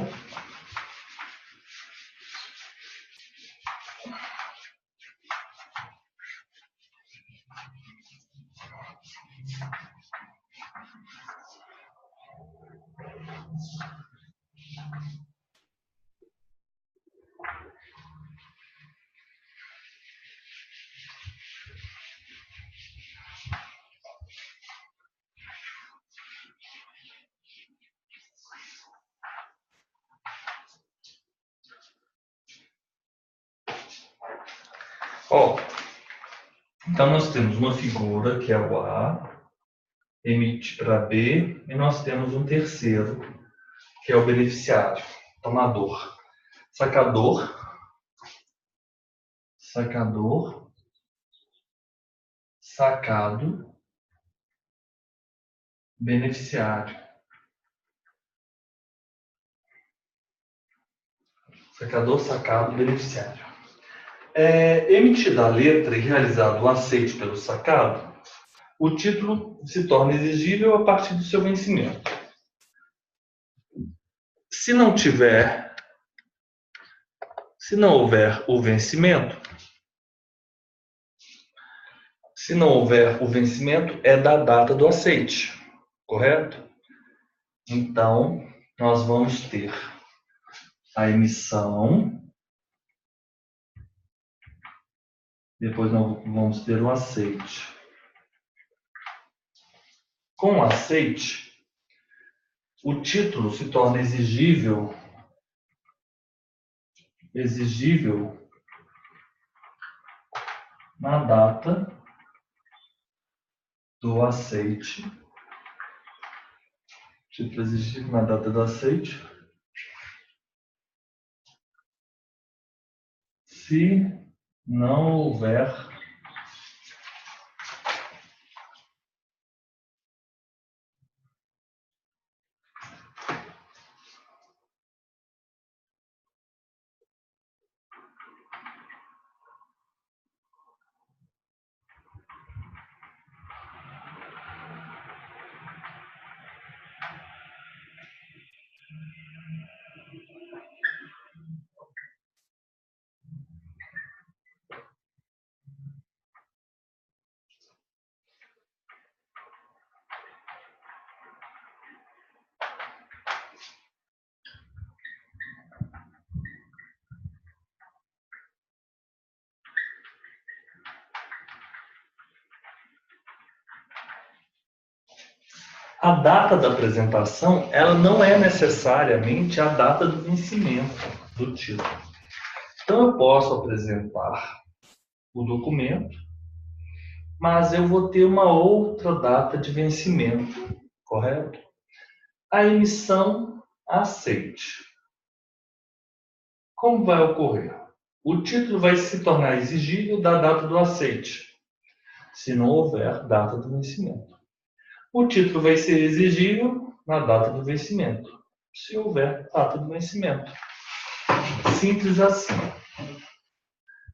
Ó, então nós temos uma figura que é o A, emite para B, e nós temos um terceiro, que é o beneficiário, tomador. Sacador, sacado, beneficiário. Sacador, sacado, beneficiário. Emitida a letra e realizado o aceite pelo sacado, o título se torna exigível a partir do seu vencimento. Se não houver o vencimento, é da data do aceite, correto? Então, nós vamos ter a emissão, depois nós vamos ter o aceite. Com o aceite, o título se torna exigível na data do aceite. Título exigível na data do aceite. Se não houver a data da apresentação, ela não é necessariamente a data do vencimento do título. Então, eu posso apresentar o documento, mas eu vou ter uma outra data de vencimento, correto? A emissão aceite. Como vai ocorrer? O título vai se tornar exigível da data do aceite, se não houver data do vencimento. O título vai ser exigível na data do vencimento, se houver data do vencimento. Simples assim.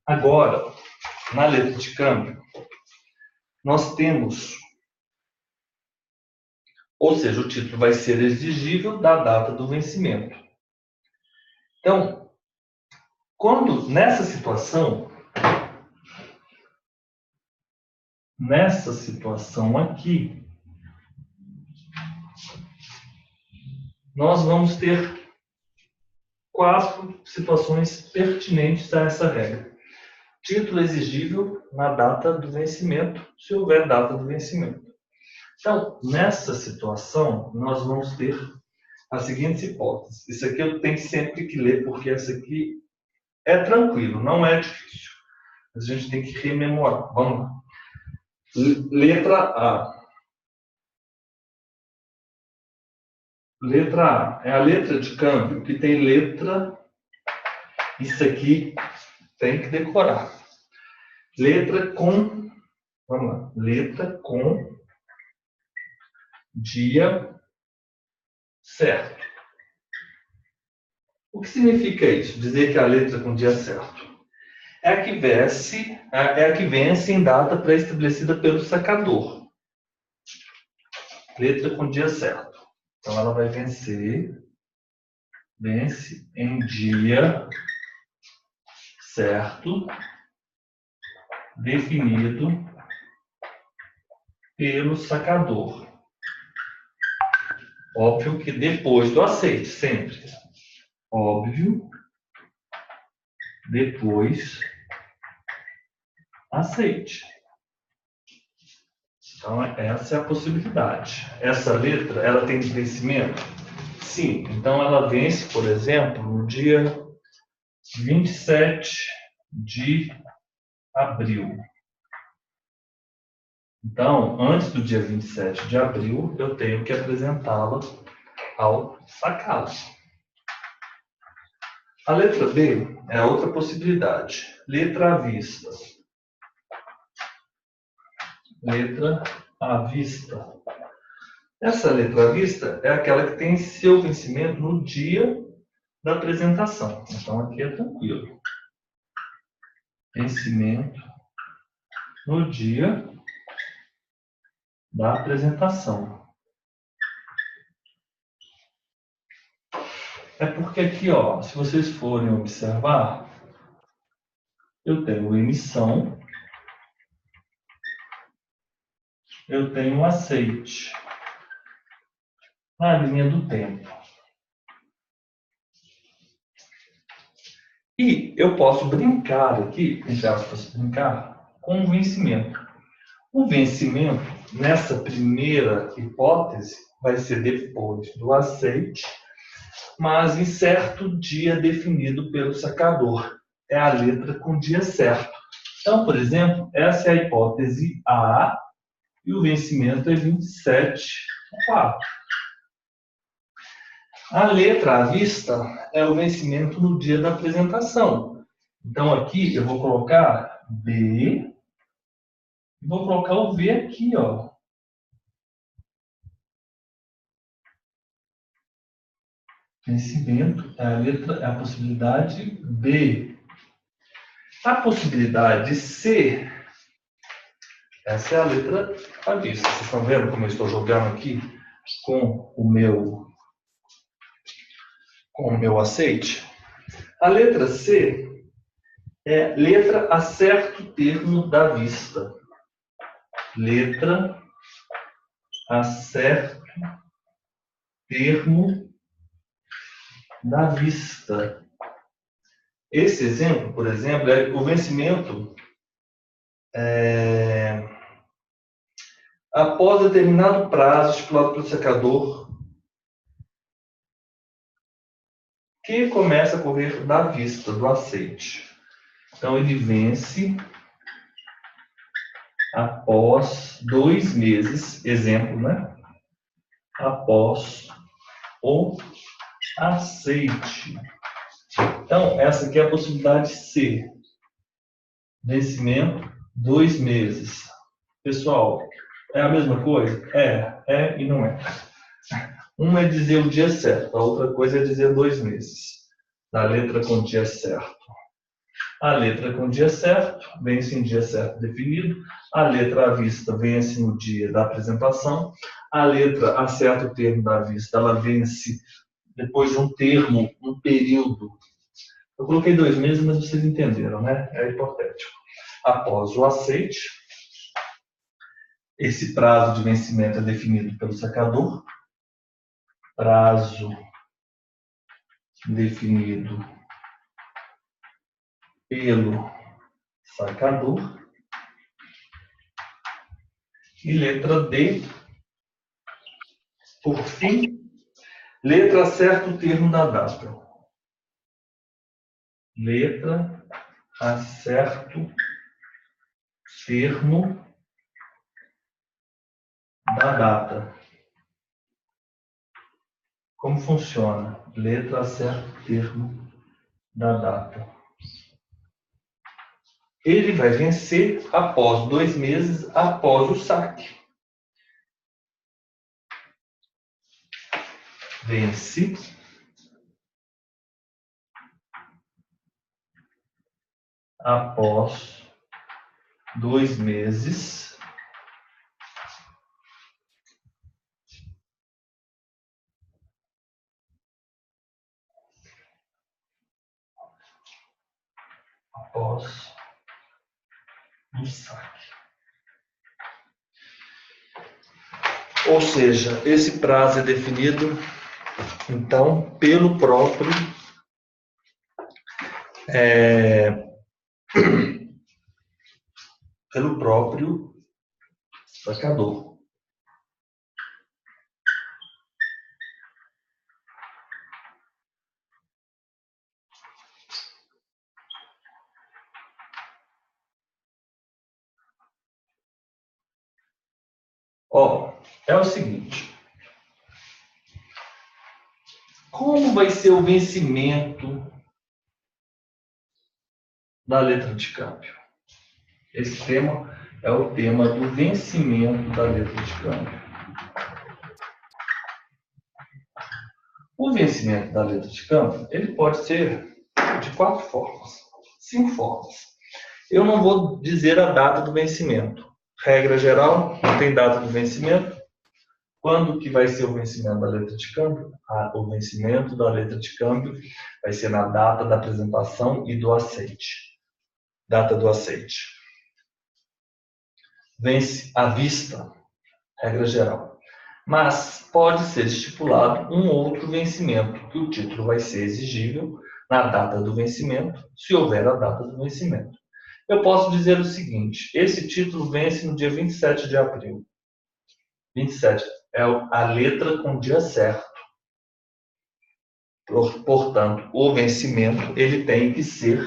Agora, na letra de câmbio, nós temos, ou seja, o título vai ser exigível da data do vencimento. Então, nessa situação aqui, nós vamos ter 4 situações pertinentes a essa regra. Título exigível na data do vencimento, se houver data do vencimento. Então, nessa situação, nós vamos ter as seguintes hipóteses. Isso aqui eu tenho sempre que ler, porque essa aqui é tranquilo, não é difícil. Mas a gente tem que rememorar. Vamos lá. Letra A. Letra A é a letra de câmbio que tem letra. Isso aqui tem que decorar. Letra com. Vamos lá. Letra com dia certo. O que significa isso? Dizer que a letra com dia certo é a que vence em data pré-estabelecida pelo sacador. Letra com dia certo. Então, ela vai vencer, vence em dia certo, definido pelo sacador. Óbvio que depois do aceite, sempre. Óbvio, depois aceite. Então, essa é a possibilidade. Essa letra, ela tem vencimento? Sim. Então, ela vence, por exemplo, no dia 27 de abril. Então, antes do dia 27 de abril, eu tenho que apresentá-la ao sacado. A letra B é a outra possibilidade. Letra à vista. Letra à vista. Essa letra à vista é aquela que tem seu vencimento no dia da apresentação. Então, aqui é tranquilo. Vencimento no dia da apresentação. É porque aqui, ó, se vocês forem observar, eu tenho emissão, eu tenho aceite na linha do tempo. E eu posso brincar aqui, entre aspas, brincar, com o vencimento. O vencimento, nessa primeira hipótese, vai ser depois do aceite, mas em certo dia definido pelo sacador. É a letra com dia certo. Então, por exemplo, essa é a hipótese A e o vencimento é 27/4. A letra à vista é o vencimento no dia da apresentação. Então, aqui eu vou colocar B e vou colocar o V aqui, ó. Vencimento é a letra, é a possibilidade B. A possibilidade C, essa é a letra à vista. Vocês estão vendo como eu estou jogando aqui com o meu aceite? A letra C é letra a certo termo da vista. Letra a certo termo da vista. Esse exemplo, por exemplo, é o vencimento após determinado prazo estipulado pelo secador, que começa a correr da vista, do aceite. Então, ele vence após 2 meses, exemplo, né? Após o aceite. Então, essa aqui é a possibilidade C. Vencimento, 2 meses. Pessoal, é a mesma coisa? É e não é. Uma é dizer o dia certo, a outra coisa é dizer 2 meses. Da letra com dia certo. A letra com dia certo vence em dia certo definido. A letra à vista vence no dia da apresentação. A letra a certo termo da vista, ela vence depois de um termo, um período. Eu coloquei 2 meses, mas vocês entenderam, né? É hipotético. Após o aceite, esse prazo de vencimento é definido pelo sacador. Prazo definido pelo sacador. E letra D, por fim, letra a certo termo da data. Letra a certo termo da data. Como funciona? Letra a certo termo da data. Ele vai vencer após 2 meses após o saque. Vence após 2 meses após o saque. Ou seja, esse prazo é definido, então, pelo próprio sacador. É o seguinte. Como vai ser o vencimento da letra de câmbio? Esse tema é o tema do vencimento da letra de câmbio. O vencimento da letra de câmbio, ele pode ser de 4 formas, 5 formas. Eu não vou dizer a data do vencimento. Regra geral, não tem data do vencimento. Quando que vai ser o vencimento da letra de câmbio? O vencimento da letra de câmbio vai ser na data da apresentação e do aceite. Data do aceite. Vence à vista, regra geral. Mas pode ser estipulado um outro vencimento, que o título vai ser exigível na data do vencimento, se houver a data do vencimento. Eu posso dizer o seguinte: esse título vence no dia 27 de abril. 27 é a letra com o dia certo. Portanto, o vencimento ele tem que ser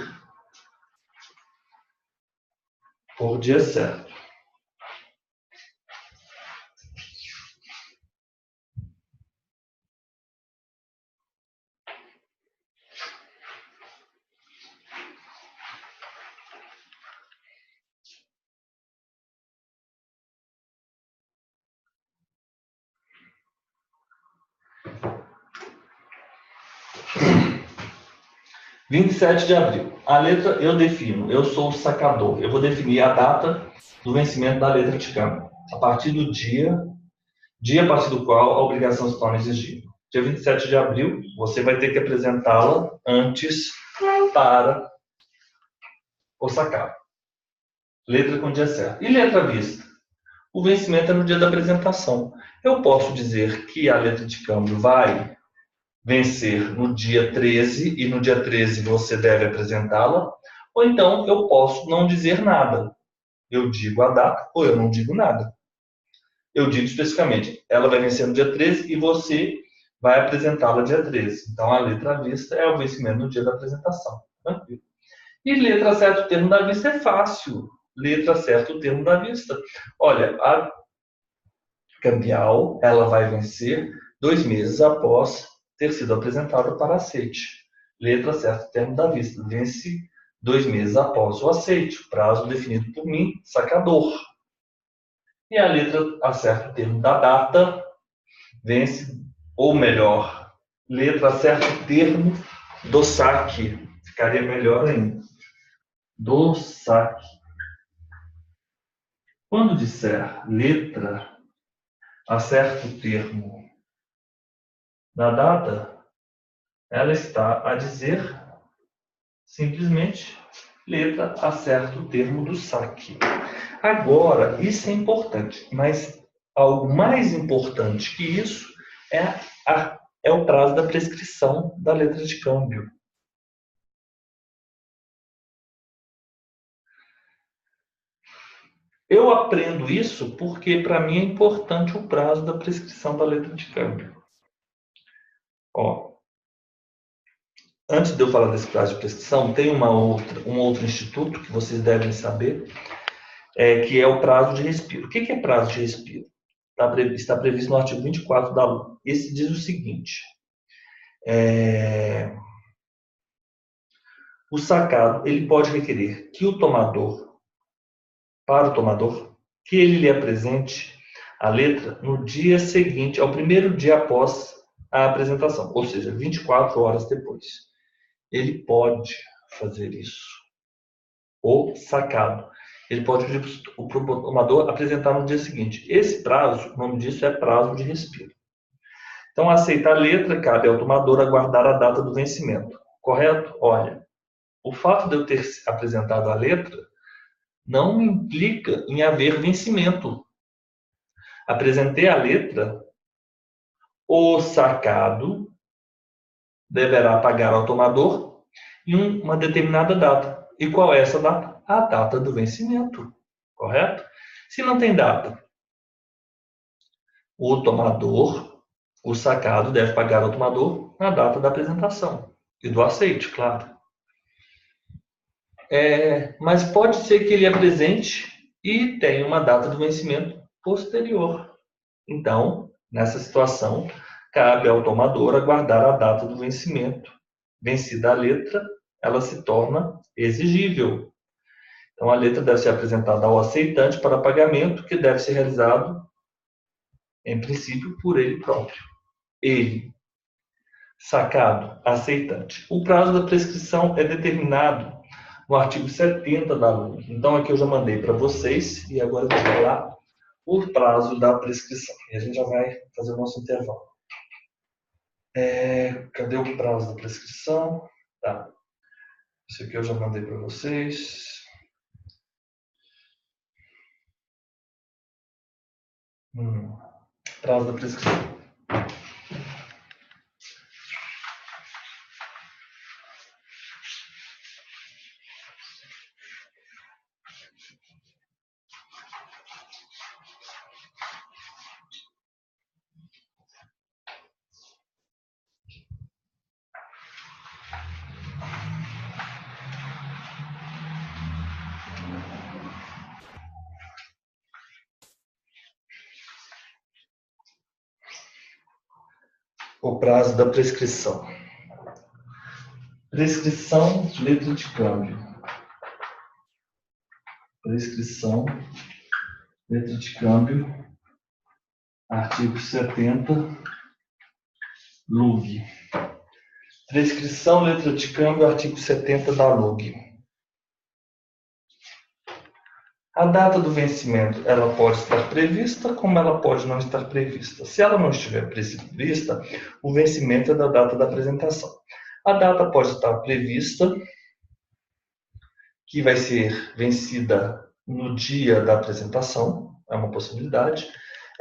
por dia certo. (...) 27 de abril. A letra eu defino, eu sou o sacador. Eu vou definir a data do vencimento da letra de câmbio. A partir do dia a partir do qual a obrigação se torna exigível. Dia 27 de abril, você vai ter que apresentá-la antes para o sacado. Letra com dia certo. E letra à vista? O vencimento é no dia da apresentação. Eu posso dizer que a letra de câmbio vai vencer no dia 13 e no dia 13 você deve apresentá-la, ou então eu posso não dizer nada. Eu digo a data ou eu não digo nada. Eu digo especificamente, ela vai vencer no dia 13 e você vai apresentá-la dia 13. Então a letra à vista é o vencimento no dia da apresentação. Tranquilo. E letra certa o termo da vista é fácil. Letra certa o termo da vista. Olha, a cambial ela vai vencer 2 meses após ter sido apresentada para aceite. Letra certa o termo da vista. Vence 2 meses após o aceite. Prazo definido por mim, sacador. E a letra acerta o termo da data. Vence, ou melhor, letra acerta o termo do saque. Ficaria melhor ainda. Do saque. Quando disser letra acerta o termo da data, ela está a dizer simplesmente letra acerta o termo do saque. Agora, isso é importante, mas algo mais importante que isso é o prazo da prescrição da letra de câmbio. Eu aprendo isso porque, para mim, é importante o prazo da prescrição da letra de câmbio. Antes de eu falar desse prazo de prescrição, tem um outro instituto que vocês devem saber, que é o prazo de respiro. O que é prazo de respiro? Está previsto no artigo 24 da LUA. Esse diz o seguinte: o sacado ele pode requerer que para o tomador, que ele lhe apresente a letra no dia seguinte, ao primeiro dia após a apresentação, ou seja, 24 horas depois. Ele pode fazer isso. O sacado. Ele pode pedir para o tomador apresentar no dia seguinte. Esse prazo, o nome disso é prazo de respiro. Então, aceitar a letra, cabe ao tomador aguardar a data do vencimento. Correto? Olha, o fato de eu ter apresentado a letra não implica em haver vencimento. Apresentei a letra, o sacado deverá pagar ao tomador em uma determinada data. E qual é essa data? A data do vencimento, correto? Se não tem data, o tomador, o sacado deve pagar ao tomador na data da apresentação e do aceite, claro. Mas pode ser que ele apresente e tenha uma data do vencimento posterior. Então, nessa situação, cabe ao tomador aguardar a data do vencimento. Vencida a letra, ela se torna exigível. Então, a letra deve ser apresentada ao aceitante para pagamento, que deve ser realizado, em princípio, por ele próprio. Ele, sacado, aceitante. O prazo da prescrição é determinado no artigo 70 da lei. Então, aqui eu já mandei para vocês, e agora eu vou falar o prazo da prescrição. E a gente já vai fazer o nosso intervalo. Cadê o prazo da prescrição? Tá. Isso aqui eu já mandei para vocês. Prazo da prescrição. O prazo da prescrição. Prescrição, letra de câmbio. Prescrição, letra de câmbio, artigo 70, LUG. Prescrição, letra de câmbio, artigo 70 da LUG. A data do vencimento, ela pode estar prevista, como ela pode não estar prevista. Se ela não estiver prevista, o vencimento é da data da apresentação. A data pode estar prevista, que vai ser vencida no dia da apresentação, é uma possibilidade.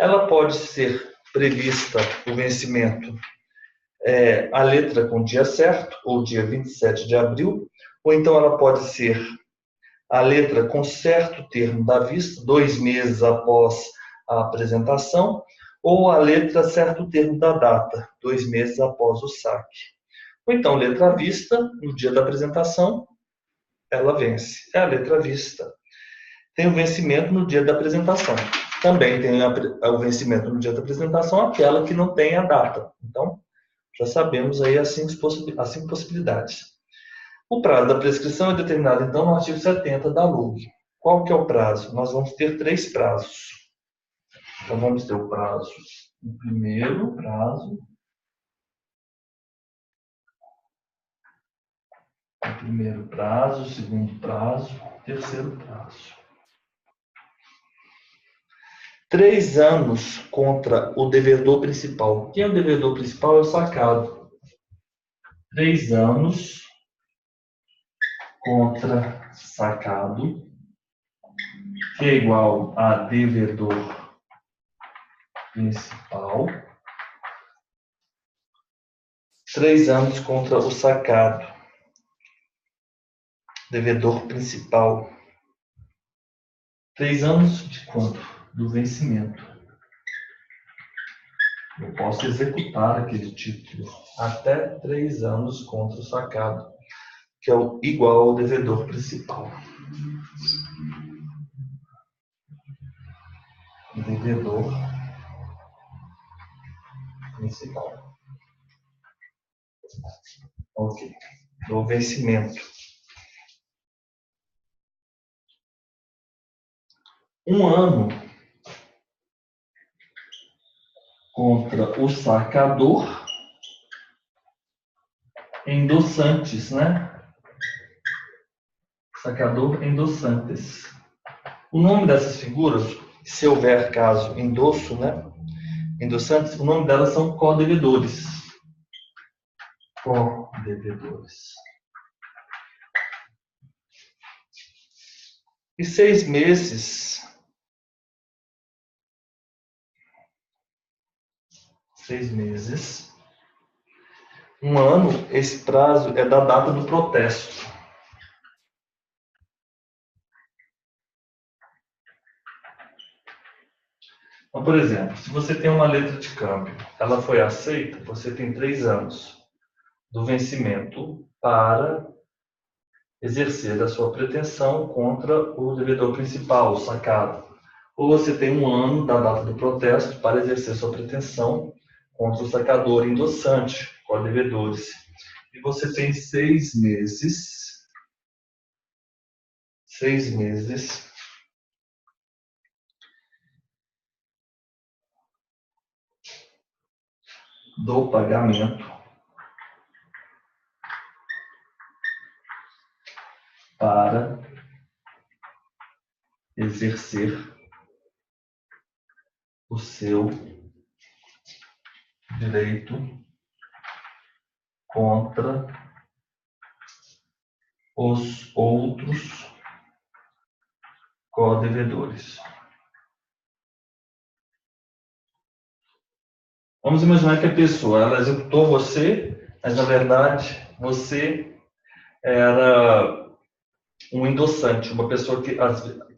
Ela pode ser prevista, o vencimento, a letra com o dia certo, ou dia 27 de abril, ou então ela pode ser a letra com certo termo da vista, 2 meses após a apresentação, ou a letra certo termo da data, 2 meses após o saque. Ou então, letra à vista, no dia da apresentação, ela vence. É a letra à vista. Tem o vencimento no dia da apresentação. Também tem o vencimento no dia da apresentação, aquela que não tem a data. Então, já sabemos aí as 5 possibilidades. O prazo da prescrição é determinado, então, no artigo 70 da LUG. Qual que é o prazo? Nós vamos ter 3 prazos. Então, vamos ter o prazo, o primeiro prazo, o segundo prazo, o terceiro prazo. 3 anos contra o devedor principal. Quem é o devedor principal? É o sacado. 3 anos contra sacado, que é igual a devedor principal. 3 anos contra o sacado, devedor principal. 3 anos de quanto? Do vencimento. Eu posso executar aquele título até 3 anos contra o sacado, que é igual ao devedor principal. Devedor principal. Ok. Do vencimento. 1 ano contra o sacador, endossantes, né? Sacador, endossantes. O nome dessas figuras, se houver caso endosso, né? Endossantes, o nome delas são codevedores. Codevedores. E 6 meses, 6 meses, 1 ano, esse prazo é da data do protesto. Então, por exemplo, se você tem uma letra de câmbio, ela foi aceita, você tem 3 anos do vencimento para exercer a sua pretensão contra o devedor principal, o sacado. Ou você tem 1 ano da data do protesto para exercer sua pretensão contra o sacador endossante, co-devedores. E você tem 6 meses do pagamento para exercer o seu direito contra os outros co-devedores. Vamos imaginar que a pessoa, ela executou você, mas na verdade você era um endossante, uma pessoa que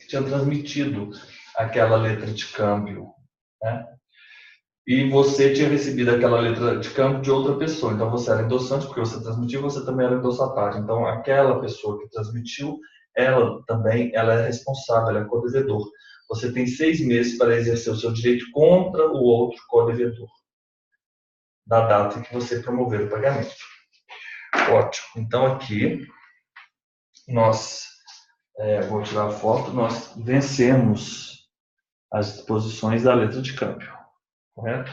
tinha transmitido aquela letra de câmbio, né? E você tinha recebido aquela letra de câmbio de outra pessoa. Então você era endossante porque você transmitiu, você também era endossatário. Então aquela pessoa que transmitiu, ela também, ela é responsável, ela é co-devedor. Você tem 6 meses para exercer o seu direito contra o outro co-devedor, da data em que você promover o pagamento. Ótimo. Então aqui nós, vou tirar a foto, nós vencemos as disposições da letra de câmbio, correto?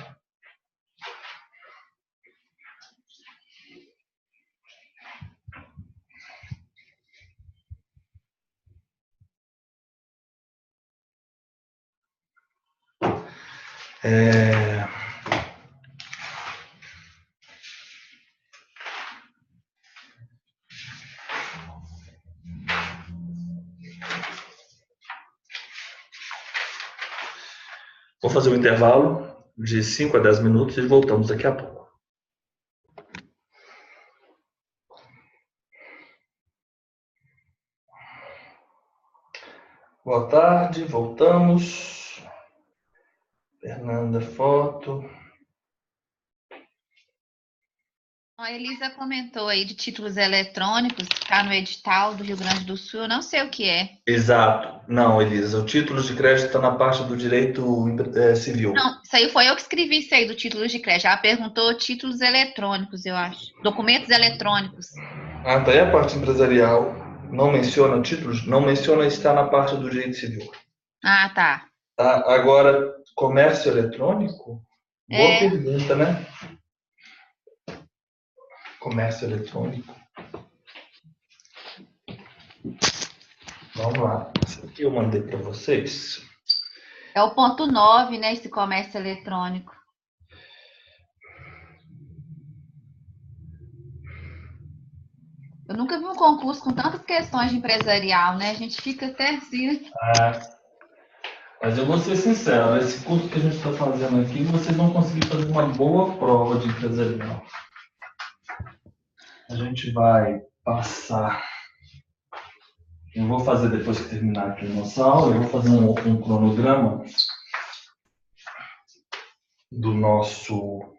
Vou fazer um intervalo de 5 a 10 minutos e voltamos daqui a pouco. Boa tarde, voltamos. Fernanda, foto. A Elisa comentou aí de títulos eletrônicos, que está no edital do Rio Grande do Sul, eu não sei o que é. Exato. Não, Elisa, o título de crédito está na parte do direito civil. Não, isso aí foi eu que escrevi isso aí do título de crédito. Ela perguntou títulos eletrônicos, eu acho. Documentos eletrônicos. Ah, tá aí a parte empresarial. Não menciona títulos? Não menciona, está na parte do direito civil. Ah, tá. Tá, agora, comércio eletrônico? Boa É. pergunta, né? Comércio eletrônico. Vamos lá. Isso aqui eu mandei para vocês. É o ponto 9, né? Esse comércio eletrônico. Eu nunca vi um concurso com tantas questões de empresarial, né? A gente fica até assim. Mas eu vou ser sincero, esse curso que a gente está fazendo aqui, vocês vão conseguir fazer uma boa prova de empresarial. A gente vai passar. Eu vou fazer, depois que terminar aqui a nossa aula, eu vou fazer um cronograma do nosso,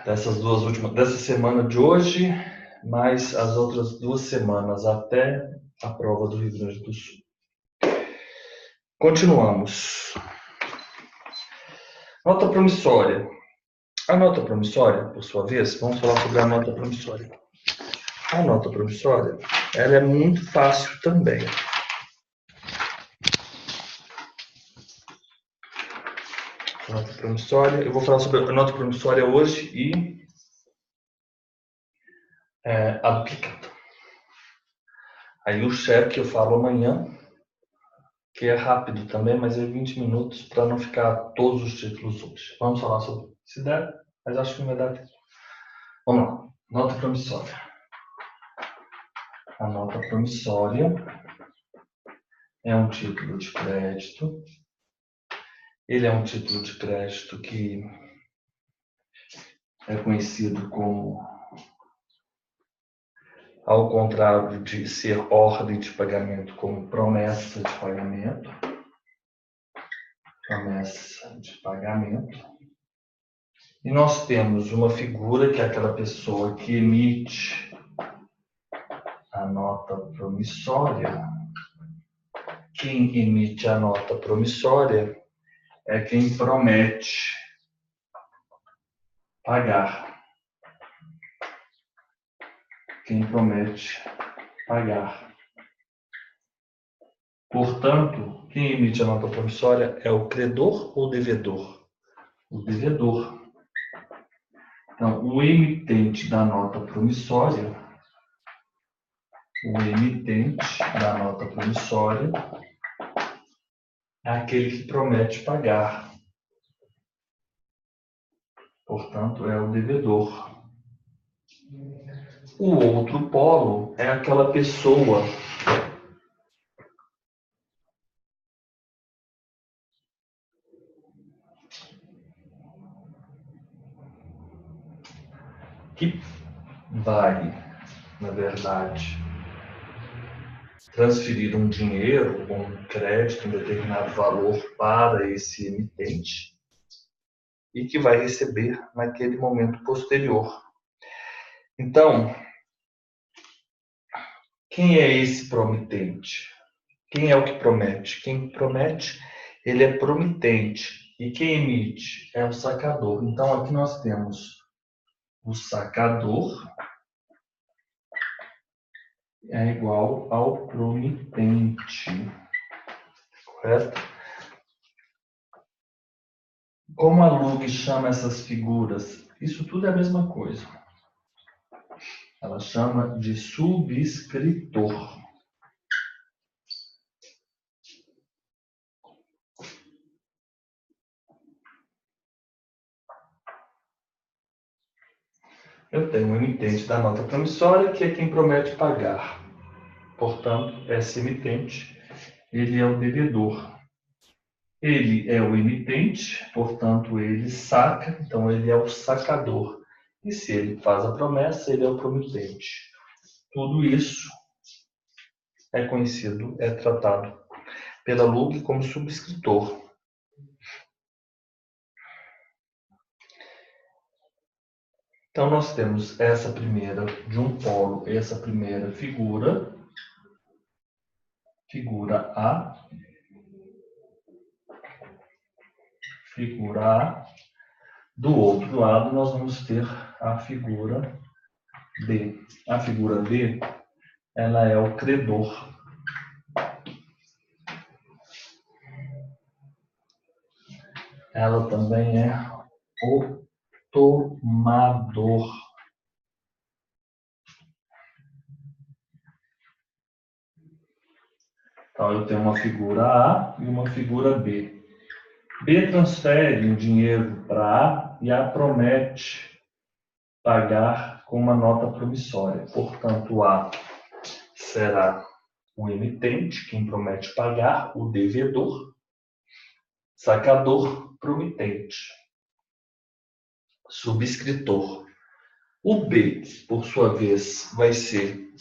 dessa semana de hoje, mais as outras 2 semanas até a prova do Rio Grande do Sul. Continuamos. Nota promissória. A nota promissória, por sua vez, vamos falar sobre a nota promissória. A nota promissória, ela é muito fácil também. Nota promissória, eu vou falar sobre a nota promissória hoje e a duplicata. Aí o cheque eu falo amanhã, que é rápido também, mas é 20 minutos para não ficar todos os títulos hoje. Vamos falar sobre, se der, mas acho que não vai dar tempo. Vamos lá, nota promissória. A nota promissória é um título de crédito. Ele é um título de crédito que é conhecido como, ao contrário de ser ordem de pagamento, como promessa de pagamento. Promessa de pagamento. E nós temos uma figura que é aquela pessoa que emite a nota promissória. Quem emite a nota promissória é quem promete pagar. Quem promete pagar. Portanto, quem emite a nota promissória é o credor ou o devedor? O devedor. Então, o emitente da nota promissória, é aquele que promete pagar. Portanto, é o devedor. O outro polo é aquela pessoa que vai, na verdade, transferir um dinheiro ou um crédito em determinado valor para esse emitente e que vai receber naquele momento posterior. Então, quem é esse promitente? Quem é o que promete? Quem promete, ele é promitente. E quem emite é o sacador. Então, aqui nós temos o sacador é igual ao promitente. Correto? Como a Lug chama essas figuras? Isso tudo é a mesma coisa. Ela chama de subscritor. Eu tenho um emitente da nota promissória, que é quem promete pagar. Portanto, esse emitente, ele é o devedor. Ele é o emitente, portanto, ele saca, então ele é o sacador. E se ele faz a promessa, ele é o promitente. Tudo isso é conhecido, é tratado pela Lug como subscritor. Então, nós temos essa primeira, de um polo, essa primeira figura, figura A, Do outro lado, nós vamos ter a figura B. A figura B, ela é o credor. Ela também é o tomador. Então, eu tenho uma figura A e uma figura B. B transfere o dinheiro para A e A promete pagar com uma nota promissória. Portanto, A será o emitente, quem promete pagar, o devedor, sacador, promitente, subscritor. O B, por sua vez, vai ser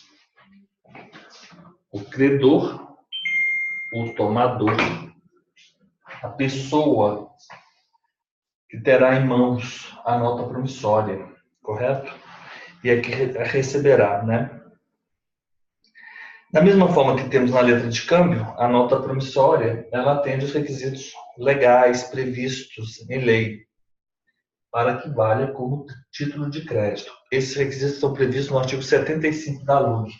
o credor, o tomador, a pessoa que terá em mãos a nota promissória, correto? E é que receberá, né? Da mesma forma que temos na letra de câmbio, a nota promissória, ela atende os requisitos legais previstos em lei para que valha como título de crédito. Esses requisitos estão previstos no artigo 75 da Lug.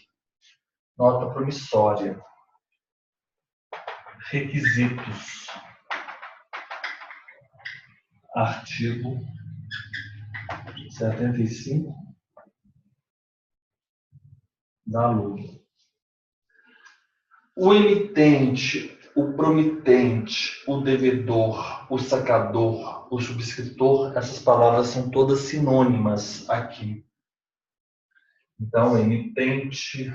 Nota promissória. Requisitos. Artigo 75 da Lug. O emitente, o promitente, o devedor, o sacador, o subscritor, essas palavras são todas sinônimas aqui. Então, emitente,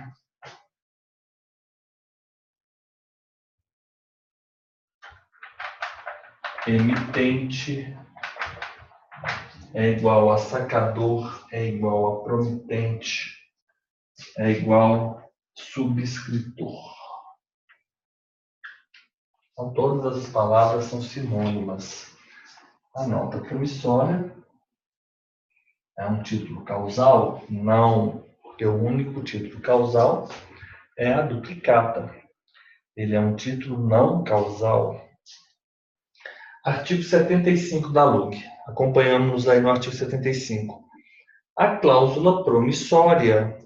emitente é igual a sacador, é igual a promitente, é igual subscritor. Então, todas as palavras são sinônimas. A nota promissória é um título causal? Não, porque o único título causal é a duplicata. Ele é um título não causal. Artigo 75 da LUG. Acompanhamos aí no artigo 75. A cláusula promissória,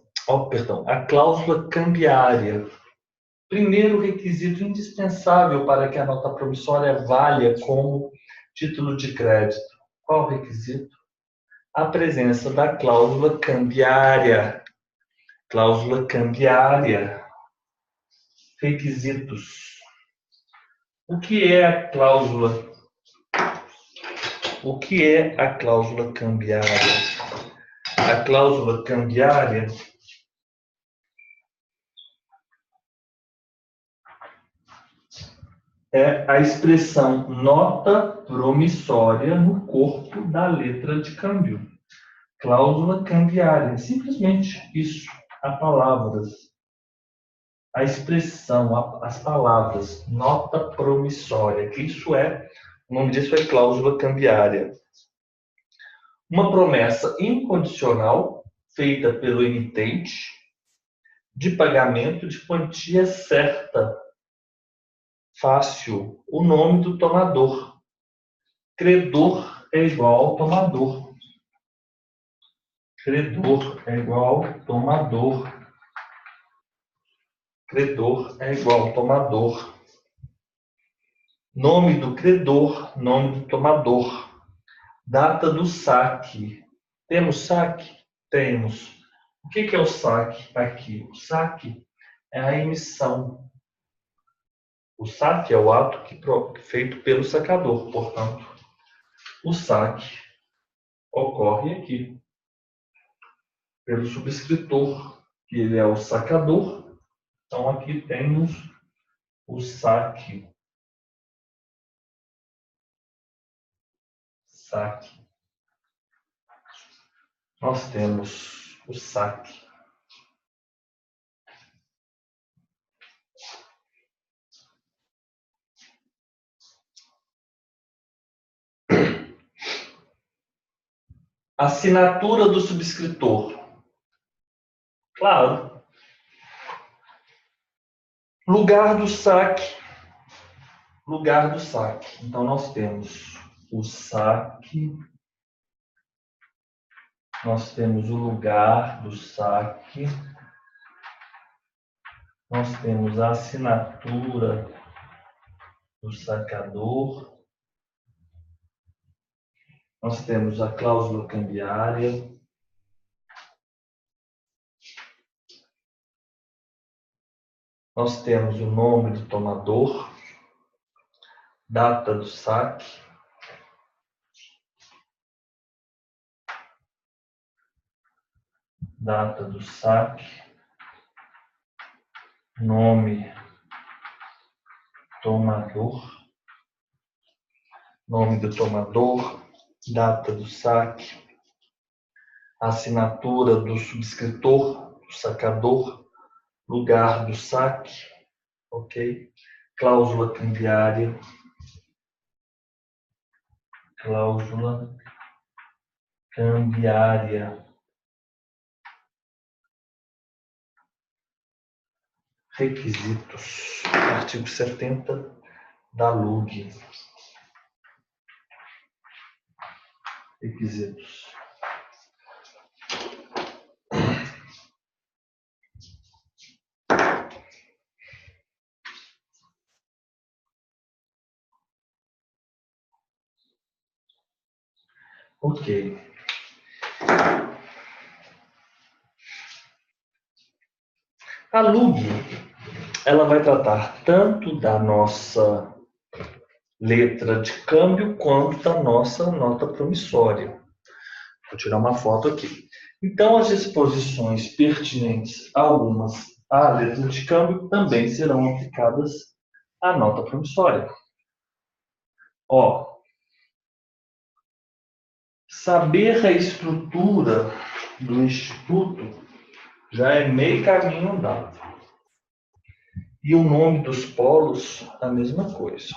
a cláusula cambiária. Primeiro requisito indispensável para que a nota promissória valha como título de crédito. Qual o requisito? A presença da cláusula cambiária. Cláusula cambiária. Requisitos. O que é a cláusula? O que é a cláusula cambiária? A cláusula cambiária é a expressão nota promissória no corpo da letra de câmbio. Cláusula cambiária, simplesmente isso, as palavras. A expressão, as palavras, nota promissória, que isso é, o nome disso é cláusula cambiária. Uma promessa incondicional feita pelo emitente de pagamento de quantia certa. Fácil. O nome do tomador. Credor é igual ao tomador. Credor é igual ao tomador. Credor é igual ao tomador. Nome do credor, nome do tomador. Data do saque. Temos saque? Temos. O que é o saque aqui? O saque é a emissão. O saque é o ato feito pelo sacador. Portanto, o saque ocorre aqui, pelo subscritor, que ele é o sacador. Então, aqui temos o saque. Saque. Nós temos o saque. Assinatura do subscritor. Claro. Lugar do saque. Lugar do saque. Então, nós temos o saque. Nós temos o lugar do saque. Nós temos a assinatura do sacador. Nós temos a cláusula cambiária. Nós temos o nome do tomador, data do saque, data do saque, nome tomador, nome do tomador, data do saque, assinatura do subscritor, do sacador, lugar do saque, ok? Cláusula cambiária, cláusula cambiária, requisitos, artigo 70 da LUG. Requisitos. Ok. A LUG, ela vai tratar tanto da nossa letra de câmbio quanto da nossa nota promissória. Vou tirar uma foto aqui. Então, as disposições pertinentes algumas à letra de câmbio também serão aplicadas à nota promissória. Ó, Saber a estrutura do instituto já é meio caminho andado. E o nome dos polos, a mesma coisa.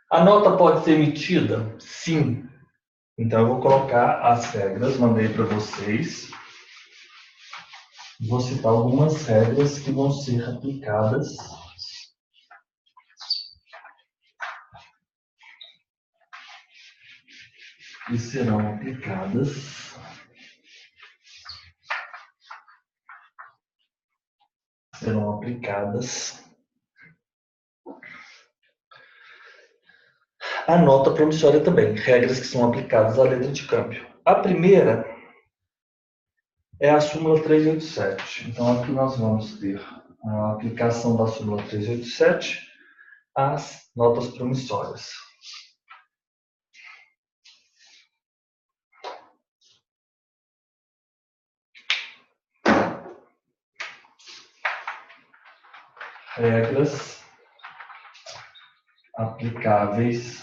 A nota pode ser emitida? Sim. Então, eu vou colocar as regras, mandei para vocês. Vou citar algumas regras que vão ser aplicadas. E serão aplicadas a nota promissória também, regras que são aplicadas à letra de câmbio. A primeira é a súmula 387. Então, aqui nós vamos ter a aplicação da súmula 387 às notas promissórias. Regras aplicáveis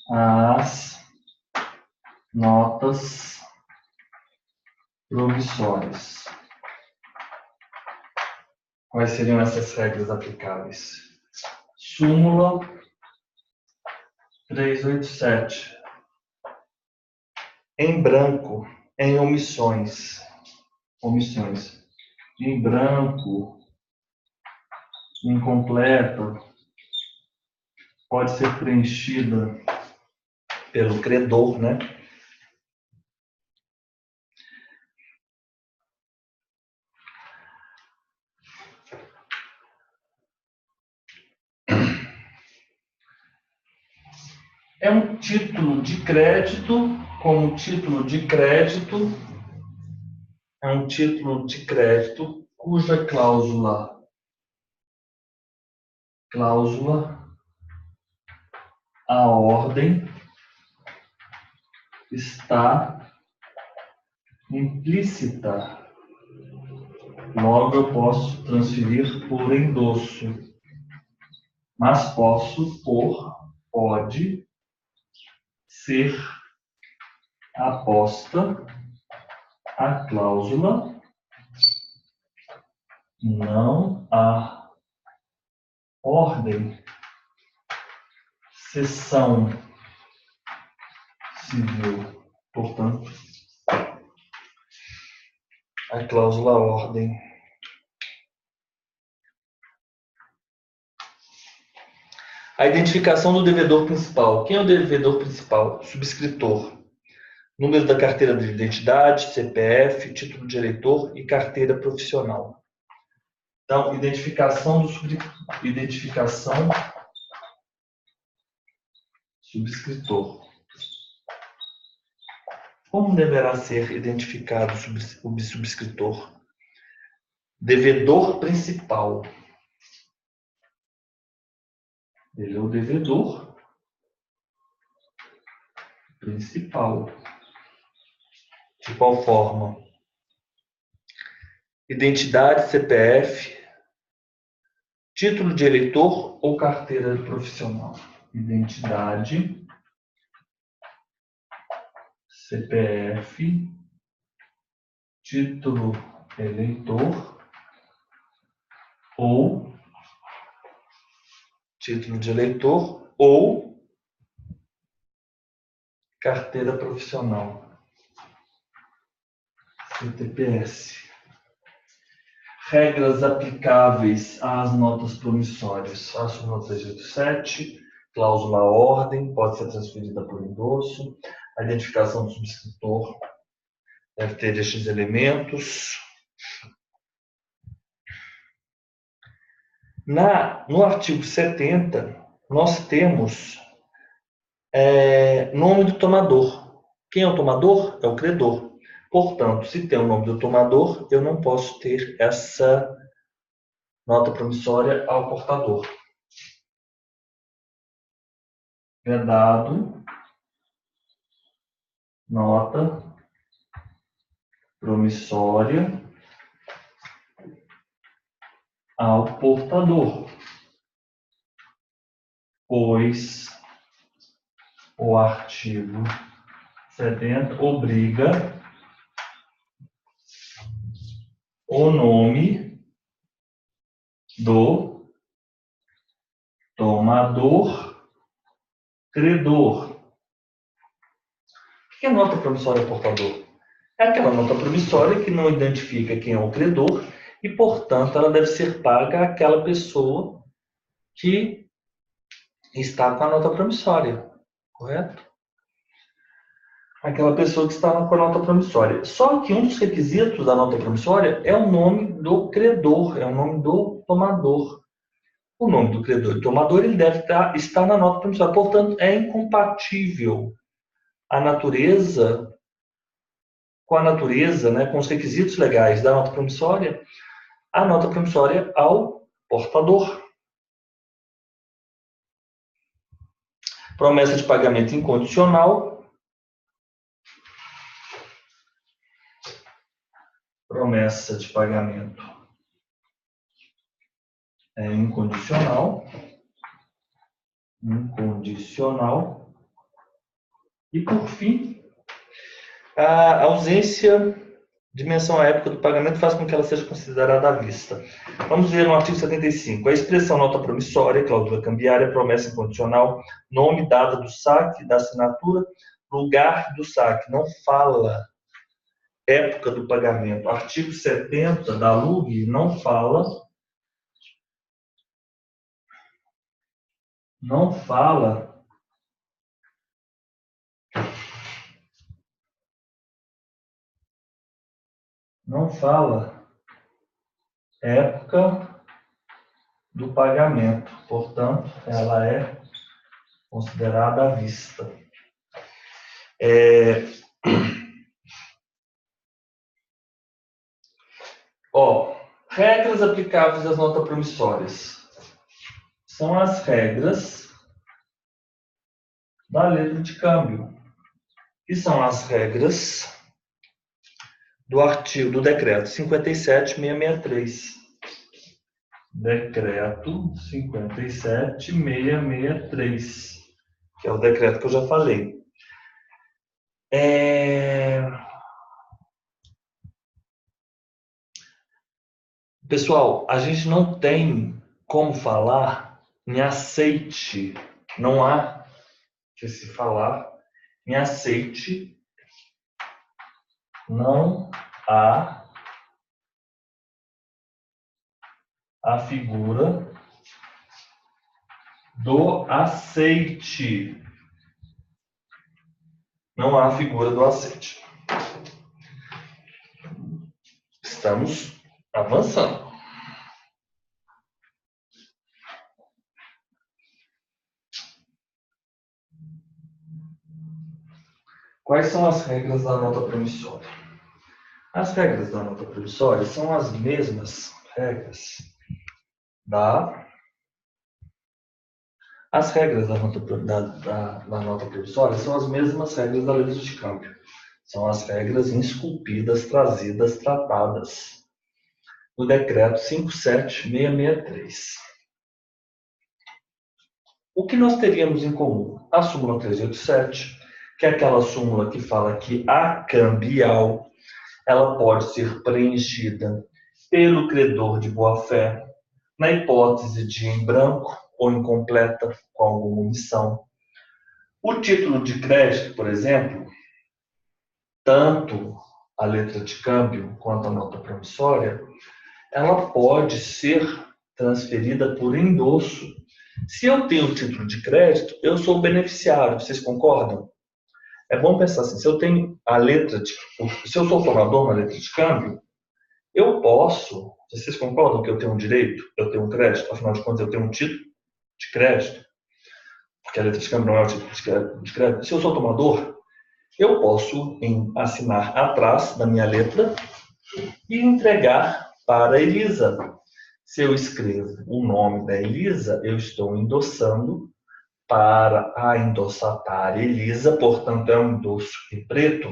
às notas promissórias. Quais seriam essas regras aplicáveis? Súmula 387. Em branco, em omissões. Em branco, incompleta, pode ser preenchida pelo credor, né? É um título de crédito, como título de crédito, é um título de crédito cuja cláusula a ordem está implícita. Logo, eu posso transferir por endosso, mas pode ser aposta a cláusula não a ordem, seção civil. Portanto, a cláusula ordem. A identificação do devedor principal. Quem é o devedor principal? Subscritor. Número da carteira de identidade, CPF, título de eleitor e carteira profissional. Então, identificação subscritor. Como deverá ser identificado o subscritor? Devedor principal. Ele é o devedor principal. De qual forma? Identidade, CPF, título de eleitor ou carteira profissional? Identidade, CPF, título eleitor ou título de eleitor ou carteira profissional, CTPS. Regras aplicáveis às notas promissórias. A súmula 387, cláusula ordem, pode ser transferida por endosso. A identificação do subscritor deve ter estes elementos. No artigo 70, nós temos nome do tomador. Quem é o tomador? É o credor. Portanto, se tem o nome do tomador, eu não posso ter essa nota promissória ao portador. Vedado, nota promissória ao portador, pois o artigo 70 obriga o nome do tomador credor. O que é nota promissória portador? É aquela nota promissória que não identifica quem é o credor e, portanto, ela deve ser paga àquela pessoa que está com a nota promissória, correto? Aquela pessoa que está com a nota promissória. Só que um dos requisitos da nota promissória é o nome do credor, é o nome do tomador. O nome do credor e tomador ele deve estar na nota promissória. Portanto, é incompatível a natureza né, com os requisitos legais da nota promissória, a nota promissória ao portador. Promessa de pagamento incondicional. Promessa de pagamento incondicional. Incondicional. E, por fim, a ausência de menção à época do pagamento faz com que ela seja considerada à vista. Vamos ver no artigo 75. A expressão nota promissória, cláusula cambiária, promessa incondicional, nome, data do saque, da assinatura, lugar do saque. Não fala época do pagamento. Artigo 70 da LUG não fala época do pagamento. Portanto, ela é considerada à vista. Regras aplicáveis às notas promissórias. São as regras da letra de câmbio. E são as regras do decreto 57.663. Decreto 57.663, que é o decreto que eu já falei. Pessoal, a gente não tem como falar em aceite. Não há que se falar em aceite. Não há a figura do aceite. Não há a figura do aceite. Estamos avançando. Quais são as regras da nota promissória? As regras da nota promissória são as mesmas regras As regras da nota promissória são as mesmas regras da letra de câmbio. São as regras esculpidas, trazidas, tratadas no decreto 57.663. O que nós teríamos em comum? A súmula 387, que é aquela súmula que fala que a cambial ela pode ser preenchida pelo credor de boa-fé, na hipótese de em branco ou incompleta, com alguma omissão. O título de crédito, por exemplo, tanto a letra de câmbio quanto a nota promissória, ela pode ser transferida por endosso. Se eu tenho o título de crédito, eu sou o beneficiário. Vocês concordam? É bom pensar assim, se eu tenho se eu sou formador na letra de câmbio, eu posso, vocês concordam que eu tenho um direito, eu tenho um crédito, afinal de contas eu tenho um título de crédito, porque a letra de câmbio não é o título de crédito. Se eu sou tomador, eu posso assinar atrás da minha letra e entregar para a Elisa. Se eu escrevo o nome da Elisa, eu estou endossando para a endossatária Elisa, portanto é um endosso em preto.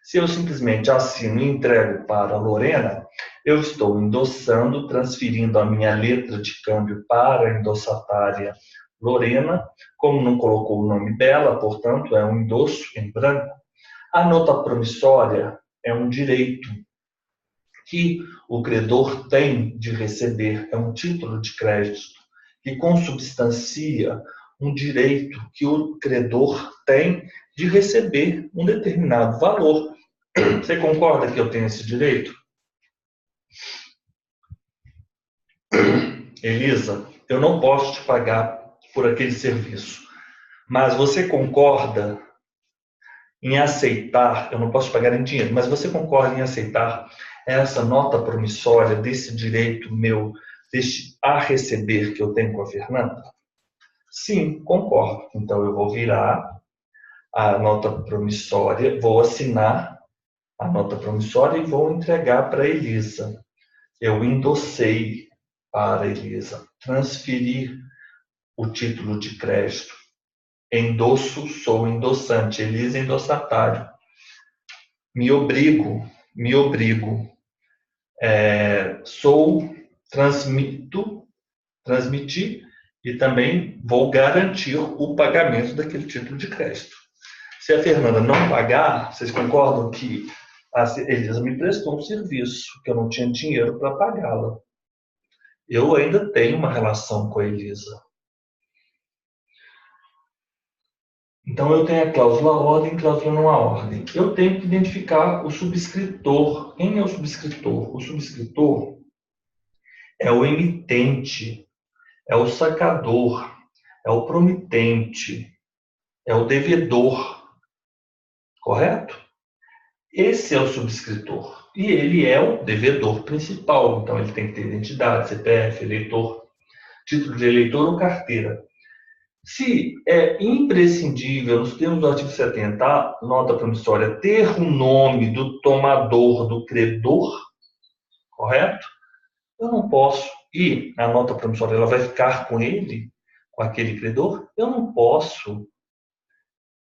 Se eu simplesmente assino e entrego para a Lorena, eu estou endossando, transferindo a minha letra de câmbio para a endossatária Lorena, como não colocou o nome dela, portanto, é um endosso em branco. A nota promissória é um direito que o credor tem de receber, é um título de crédito que consubstancia um direito que o credor tem de receber um determinado valor. Você concorda que eu tenho esse direito? Elisa, eu não posso te pagar por aquele serviço, mas você concorda em aceitar, eu não posso te pagar em dinheiro, mas você concorda em aceitar essa nota promissória desse direito meu a receber que eu tenho com a Fernanda? Sim, concordo. Então eu vou virar a nota promissória, vou assinar a nota promissória e vou entregar para a Elisa. Eu endossei para a Elisa, transferi o título de crédito. Endosso, sou endossante, Elisa endossatário. Me obrigo, transmitir e também vou garantir o pagamento daquele título de crédito. Se a Fernanda não pagar, vocês concordam que a Elisa me prestou um serviço, que eu não tinha dinheiro para pagá-la. Eu ainda tenho uma relação com a Elisa. Então, eu tenho a cláusula ordem, cláusula não há ordem. Eu tenho que identificar o subscritor. Quem é o subscritor? O subscritor é o emitente, é o sacador, é o promitente, é o devedor. Correto? Esse é o subscritor. E ele é o devedor principal. Então, ele tem que ter identidade, CPF, eleitor, título de eleitor ou carteira. Se é imprescindível, nos termos do artigo 70, nota promissória, ter o nome do tomador, do credor, correto? Eu não posso. E a nota promissória ela vai ficar com ele, com aquele credor? Eu não posso,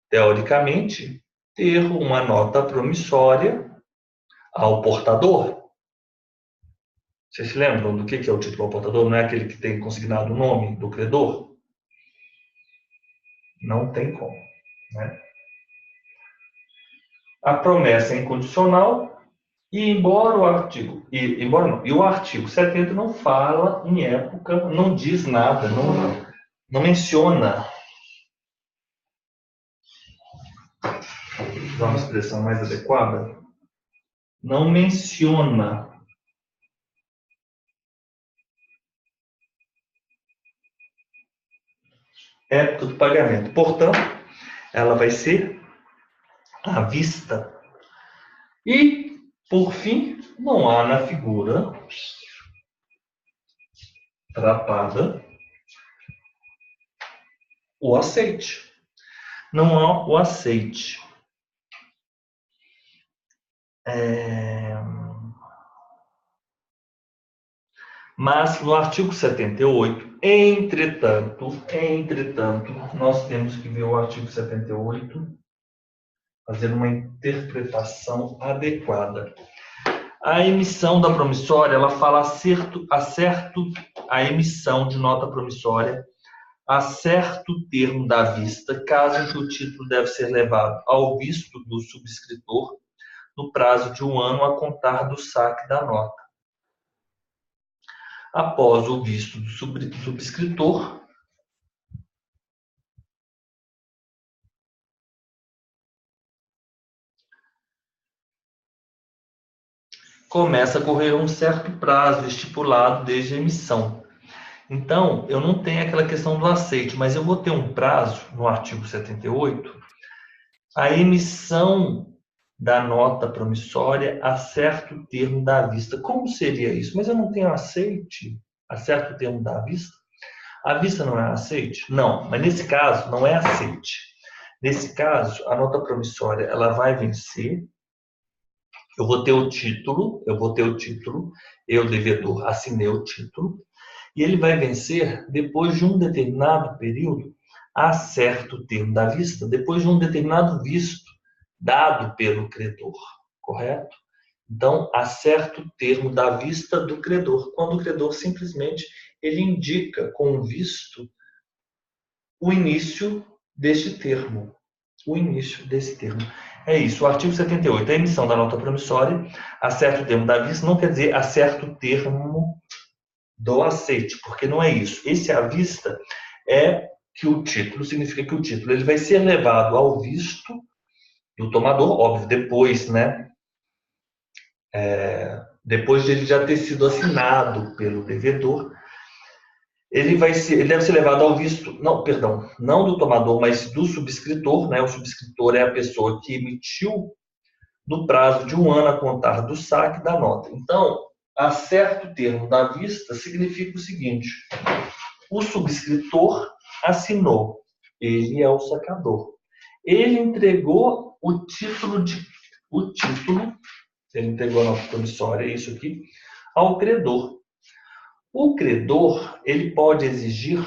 teoricamente, ter uma nota promissória ao portador. Vocês se lembram do que é o título ao portador? Não é aquele que tem consignado o nome do credor? Não tem como, né? A promessa é incondicional e embora o artigo e o artigo 70 não fala em época, não diz nada, não menciona. Vou dar uma expressão mais adequada. Não menciona época do pagamento. Portanto, ela vai ser à vista. E, por fim, não há na figura tratada o aceite. Não há o aceite. Mas no artigo 78, entretanto, nós temos que ver o artigo 78, fazer uma interpretação adequada. A emissão da promissória, ela fala acerto a emissão de nota promissória a certo termo da vista, caso em que o título deve ser levado ao visto do subscritor no prazo de 1 ano a contar do saque da nota. Após o visto do subscritor, começa a correr um certo prazo estipulado desde a emissão. Então, eu não tenho aquela questão do aceite, mas eu vou ter um prazo no artigo 78, a emissão da nota promissória a certo termo da vista. Como seria isso? Mas eu não tenho aceite a certo termo da vista? A vista não é aceite? Não, mas nesse caso não é aceite. Nesse caso, a nota promissória ela vai vencer. Eu vou ter o título, eu, devedor, assinei o título, e ele vai vencer depois de um determinado período, a certo termo da vista, depois de um determinado visto dado pelo credor, correto? Então, acerta o termo da vista do credor, quando o credor simplesmente ele indica com o visto o início deste termo. O início desse termo. É isso, o artigo 78, a emissão da nota promissória, acerta o termo da vista, não quer dizer acerta o termo do aceite, porque não é isso. Esse à vista é que o título, significa que o título ele vai ser levado ao visto do tomador, óbvio, depois, né? Depois de ele já ter sido assinado pelo devedor, ele deve ser levado ao visto, não, perdão, não do tomador, mas do subscritor, né? O subscritor é a pessoa que emitiu no prazo de 1 ano a contar do saque da nota. Então, acerta o termo da vista significa o seguinte: o subscritor assinou, ele é o sacador. Ele entregou o título, ele entregou a nota promissória, é isso aqui, ao credor. O credor, ele pode exigir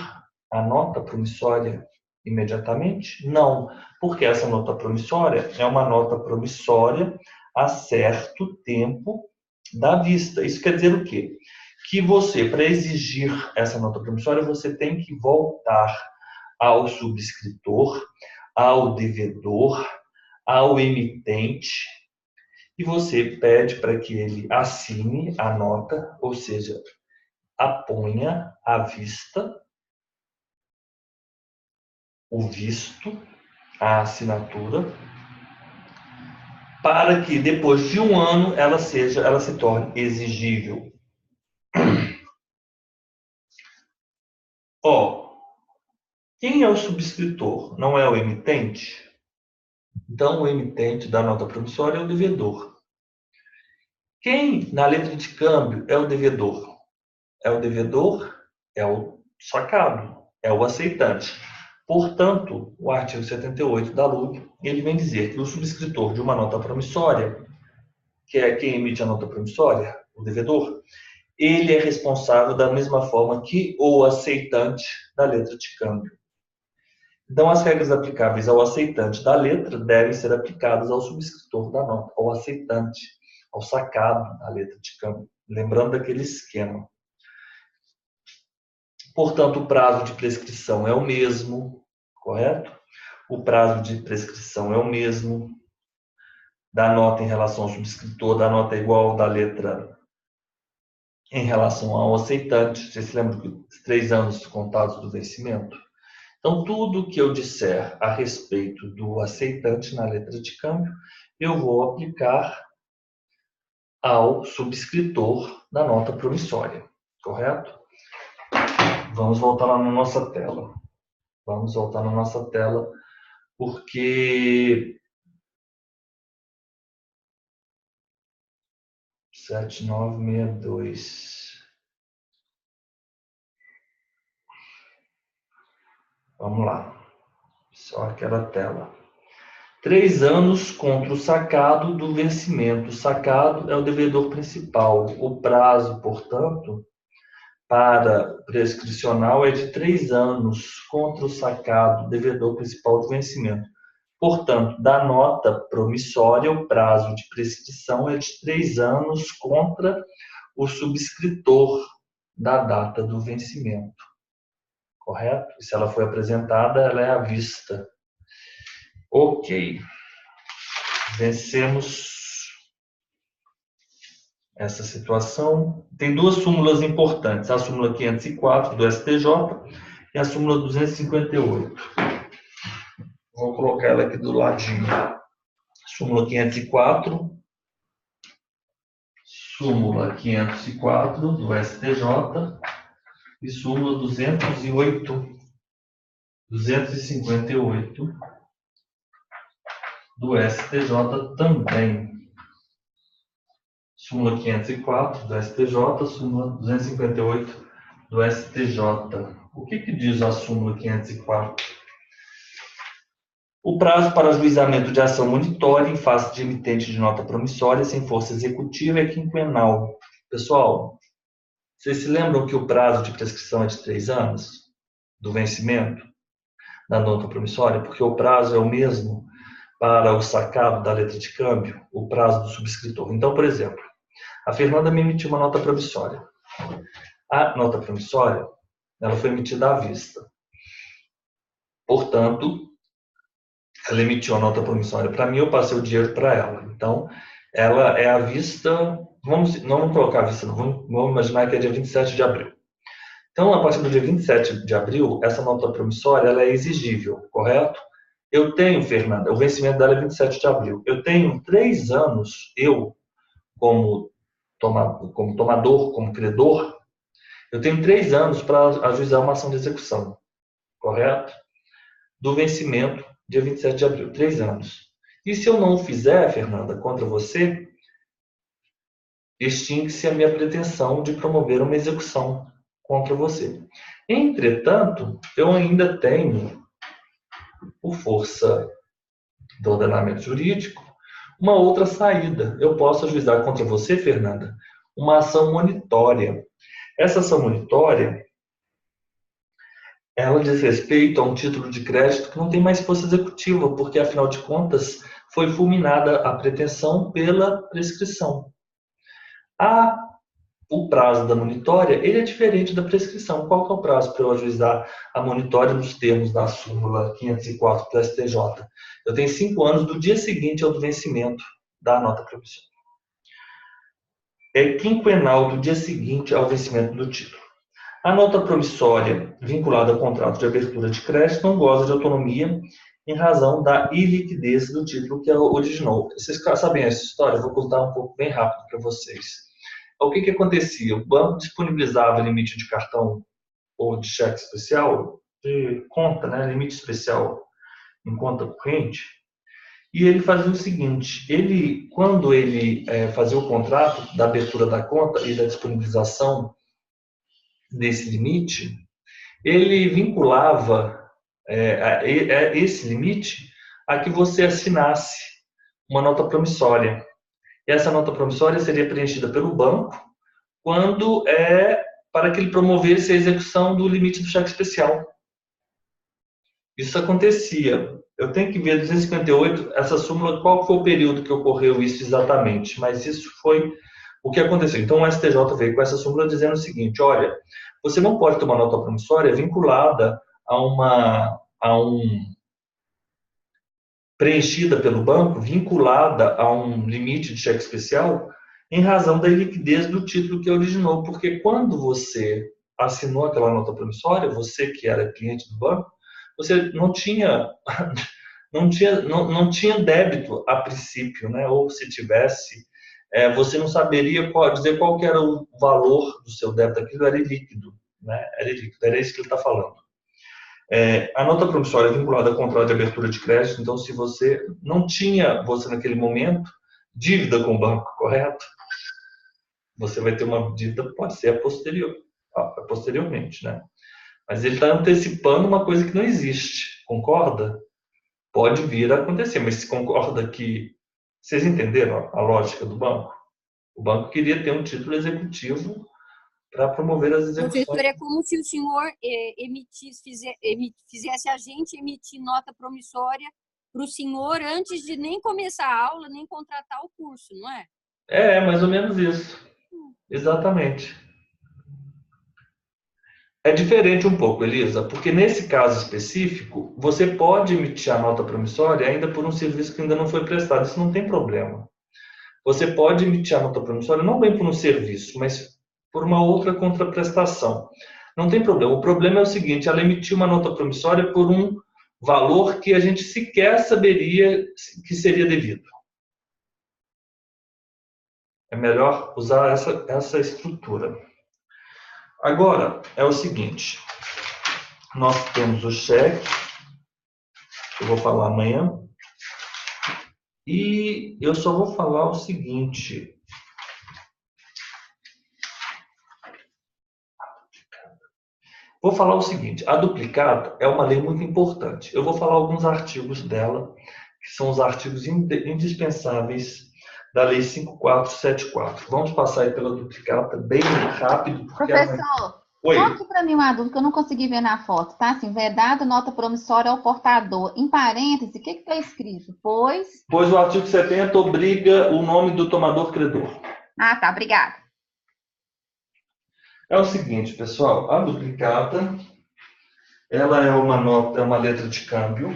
a nota promissória imediatamente? Não, porque essa nota promissória é uma nota promissória a certo tempo da vista. Isso quer dizer o quê? Que você, para exigir essa nota promissória, você tem que voltar ao subscritor, ao devedor, ao emitente, e você pede para que ele assine a nota, ou seja, aponha à vista o visto, a assinatura, para que depois de 1 ano ela se torne exigível. Quem é o subscritor? Não é o emitente? Então, o emitente da nota promissória é o devedor. Quem, na letra de câmbio, é o devedor? É o devedor, é o sacado, é o aceitante. Portanto, o artigo 78 da LUG, ele vem dizer que o subscritor de uma nota promissória, que é quem emite a nota promissória, o devedor, ele é responsável da mesma forma que o aceitante da letra de câmbio. Então, as regras aplicáveis ao aceitante da letra devem ser aplicadas ao subscritor da nota, ao aceitante, ao sacado da letra de câmbio. Lembrando daquele esquema. Portanto, o prazo de prescrição é o mesmo, correto? O prazo de prescrição é o mesmo da nota em relação ao subscritor, da nota igual ao da letra em relação ao aceitante. Vocês se lembram dos 3 anos contados do vencimento? Então, tudo que eu disser a respeito do aceitante na letra de câmbio, eu vou aplicar ao subscritor da nota promissória, correto? Vamos voltar lá na nossa tela. Vamos voltar na nossa tela, porque 7962. Vamos lá. Só aquela tela. 3 anos contra o sacado do vencimento. O sacado é o devedor principal. O prazo, portanto, para prescricional é de 3 anos contra o sacado, devedor principal do vencimento. Portanto, da nota promissória, o prazo de prescrição é de 3 anos contra o subscritor da data do vencimento. Correto? E se ela foi apresentada, ela é à vista. Ok. Vencemos essa situação. Tem 2 súmulas importantes, a súmula 504 do STJ e a súmula 258. Vou colocar ela aqui do ladinho. Súmula 504. Súmula 504 do STJ e súmula 258 do STJ também. Súmula 504 do STJ, súmula 258 do STJ. O que diz a súmula 504? O prazo para ajuizamento de ação monitória em face de emitente de nota promissória sem força executiva é quinquenal. Pessoal, vocês se lembram que o prazo de prescrição é de 3 anos do vencimento da nota promissória? Porque o prazo é o mesmo para o sacado da letra de câmbio, o prazo do subscritor. Então, por exemplo, a Fernanda me emitiu uma nota promissória. A nota promissória, ela foi emitida à vista. Portanto, ela emitiu a nota promissória para mim, eu passei o dinheiro para ela. Então, ela é à vista, não vamos colocar à vista, não, vamos imaginar que é dia 27 de abril. Então, a partir do dia 27 de abril, essa nota promissória ela é exigível, correto? Eu tenho, Fernanda, o vencimento dela é 27 de abril. Eu tenho 3 anos, eu, como tomador, como credor, eu tenho 3 anos para ajuizar uma ação de execução, correto? Do vencimento, dia 27 de abril, 3 anos. E se eu não o fizer, Fernanda, contra você, extingue-se a minha pretensão de promover uma execução contra você. Entretanto, eu ainda tenho, por força do ordenamento jurídico, uma outra saída. Eu posso ajuizar contra você, Fernanda, uma ação monitória. Essa ação monitória, ela diz respeito a um título de crédito que não tem mais força executiva, porque, afinal de contas, foi fulminada a pretensão pela prescrição. O prazo da monitória, ele é diferente da prescrição. Qual que é o prazo para eu ajuizar a monitória nos termos da súmula 504 do STJ? Eu tenho 5 anos do dia seguinte ao do vencimento da nota promissória. É quinquenal do dia seguinte ao vencimento do título. A nota promissória vinculada ao contrato de abertura de crédito não goza de autonomia em razão da iliquidez do título que a originou. Vocês sabem essa história? Eu vou contar um pouco bem rápido para vocês. O que acontecia? O banco disponibilizava limite de cartão ou de cheque especial, de conta, né? Limite especial em conta corrente, e ele fazia o seguinte, quando ele fazia o contrato da abertura da conta e da disponibilização desse limite, ele vinculava esse limite a que você assinasse uma nota promissória. E essa nota promissória seria preenchida pelo banco quando para que ele promovesse a execução do limite do cheque especial. Isso acontecia. Eu tenho que ver 258, essa súmula, qual foi o período que ocorreu isso exatamente, mas isso foi o que aconteceu. Então o STJ veio com essa súmula dizendo o seguinte, olha, você não pode tomar nota promissória vinculada preenchida pelo banco, vinculada a um limite de cheque especial, em razão da iliquidez do título que originou. Porque quando você assinou aquela nota promissória, você que era cliente do banco, você não tinha débito a princípio, né? Ou se tivesse, você não saberia dizer qual que era o valor do seu débito. Aquilo era ilíquido, né? Era ilíquido, era isso que ele está falando. A nota promissória é vinculada ao contrato de abertura de crédito, então se você não tinha, naquele momento, dívida com o banco, correto? Você vai ter uma dívida, pode ser posteriormente, né? Mas ele está antecipando uma coisa que não existe, concorda? Pode vir a acontecer, mas se concorda que... Vocês entenderam a lógica do banco? O banco queria ter um título executivo para promover as execuções. Professor, é como se o senhor fizesse a gente emitir nota promissória para o senhor antes de nem começar a aula, nem contratar o curso, não é? É mais ou menos isso. Exatamente. É diferente um pouco, Elisa, porque nesse caso específico, você pode emitir a nota promissória ainda por um serviço que ainda não foi prestado. Isso não tem problema. Você pode emitir a nota promissória não bem por um serviço, mas por uma outra contraprestação. Não tem problema. O problema é o seguinte, ela emitiu uma nota promissória por um valor que a gente sequer saberia que seria devido. É melhor usar essa estrutura. Agora, é o seguinte, nós temos o cheque, eu vou falar amanhã, e eu só vou falar o seguinte, a duplicata é uma lei muito importante. Eu vou falar alguns artigos dela, que são os artigos indispensáveis da Lei 5474. Vamos passar aí pela duplicata bem rápido. Professor, Oi. Só que para mim uma dúvida que eu não consegui ver na foto, tá? Assim, vedado, nota promissória ao portador. Em parêntese, o que está escrito? Pois o artigo 70 obriga o nome do tomador credor. Ah, tá, obrigada. É o seguinte, pessoal, a duplicata, ela é uma nota, é uma letra de câmbio,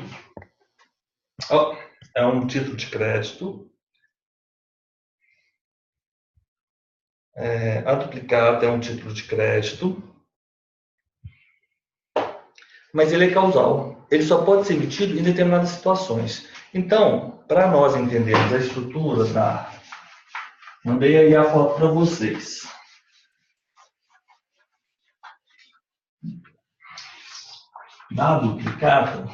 é um título de crédito. A duplicata é um título de crédito, mas ele é causal. Ele só pode ser emitido em determinadas situações. Então, para nós entendermos a estrutura da... Mandei aí a foto para vocês. Na duplicata,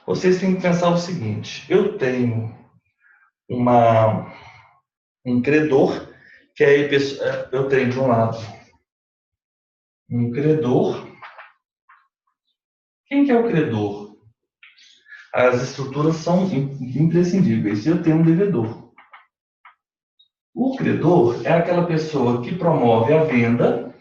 vocês têm que pensar o seguinte: eu tenho um credor, que aí eu tenho de um lado um credor. Quem que é o credor? As estruturas são imprescindíveis. Eu tenho um devedor. O credor é aquela pessoa que promove a venda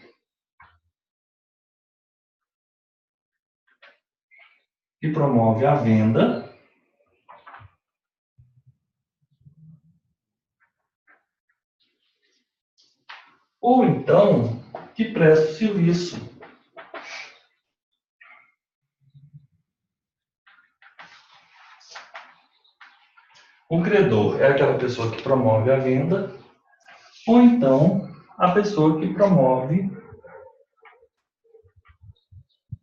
ou então que presta o serviço. O credor é aquela pessoa que promove a venda ou então a pessoa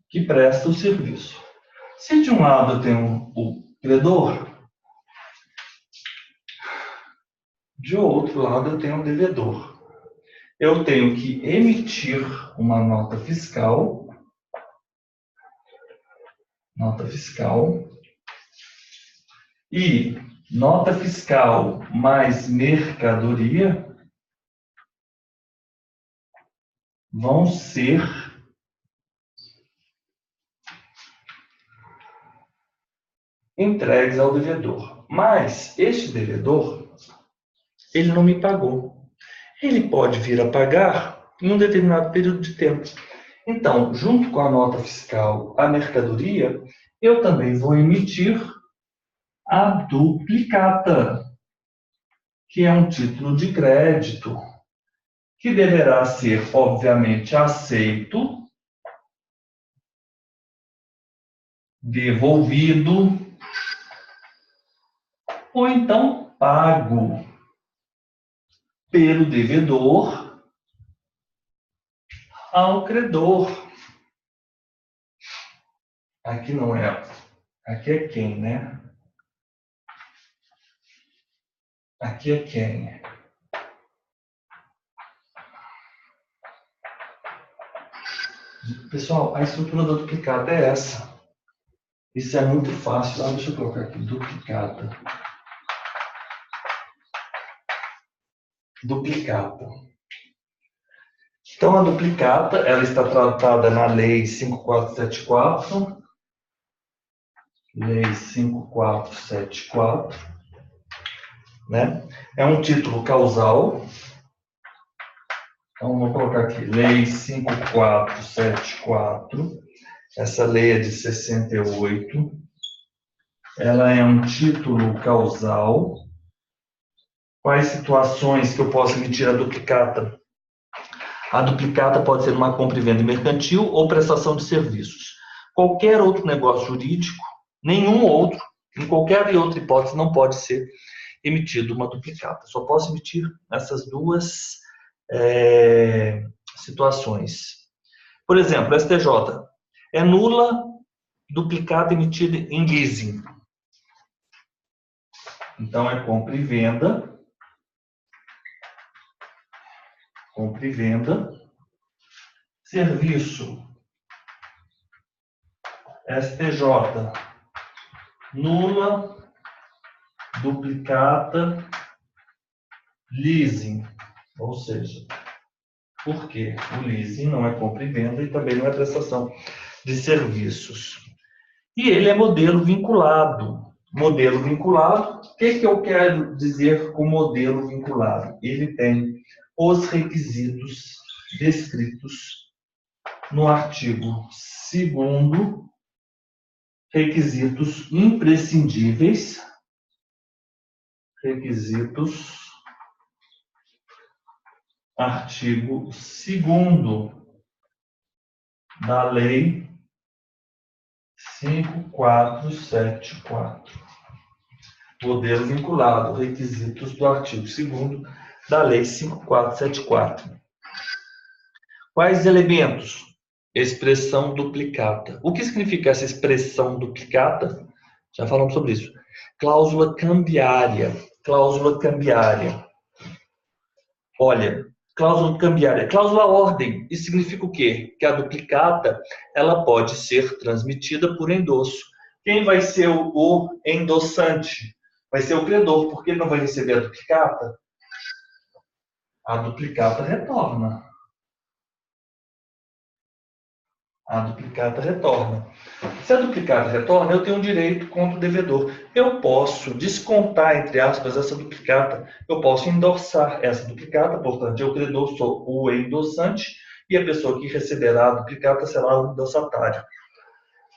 que presta o serviço. Se de um lado eu tenho o credor, de outro lado eu tenho o devedor. Eu tenho que emitir uma nota fiscal, e nota fiscal mais mercadoria vão ser entregues ao devedor. Mas este devedor, ele não me pagou. Ele pode vir a pagar em um determinado período de tempo. Então, junto com a nota fiscal, a mercadoria, eu também vou emitir a duplicata, que é um título de crédito, que deverá ser, obviamente, aceito, devolvido, ou então pago pelo devedor ao credor. Aqui não é, aqui é quem, né? Aqui é quem? Pessoal, a estrutura da duplicata é essa. Isso é muito fácil. Deixa eu colocar aqui, duplicata. Duplicata. Então, a duplicata, ela está tratada na Lei 5474. Lei 5474. Né? É um título causal. Então, vou colocar aqui, Lei 5474. Essa lei é de 68. Ela é um título causal. Quais situações que eu posso emitir a duplicata? A duplicata pode ser uma compra e venda mercantil ou prestação de serviços. Qualquer outro negócio jurídico, nenhum outro, em qualquer outra hipótese, não pode ser emitido uma duplicata. Só posso emitir essas duas situações. Por exemplo, STJ. É nula duplicata emitida em leasing. Então, é compra e venda. Compra e venda. Serviço. STJ. Nula duplicata leasing. Ou seja, porque o leasing não é compra e venda e também não é prestação de serviços. E ele é modelo vinculado. Modelo vinculado, o que eu quero dizer com modelo vinculado? Ele tem os requisitos descritos no artigo 2º, requisitos imprescindíveis, requisitos, artigo 2º da Lei 5474. Modelo vinculado, requisitos do artigo 2º da Lei 5474. Quais elementos? Expressão duplicata. O que significa essa expressão duplicata? Já falamos sobre isso. Cláusula cambiária. Cláusula cambiária. Olha, cláusula cambiária. Cláusula ordem. Isso significa o quê? Que a duplicata ela pode ser transmitida por endosso. Quem vai ser o endossante? Vai ser o credor, porque ele não vai receber a duplicata. A duplicata retorna. A duplicata retorna. Se a duplicata retorna, eu tenho um direito contra o devedor. Eu posso descontar, entre aspas, essa duplicata. Eu posso endossar essa duplicata, portanto, eu, credor, sou o endossante e a pessoa que receberá a duplicata será o endossatário.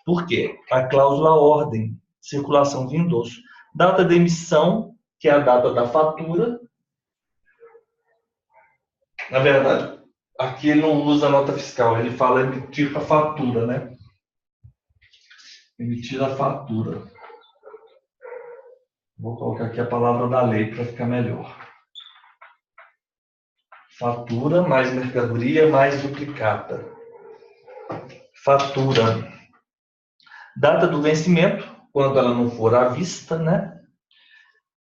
Por quê? A cláusula ordem, circulação de endosso. Data de emissão, que é a data da fatura. Na verdade, aqui ele não usa nota fiscal, ele fala emitir a fatura, né? Emitir a fatura. Vou colocar aqui a palavra da lei para ficar melhor. Fatura mais mercadoria mais duplicata. Fatura. Data do vencimento, quando ela não for à vista, né?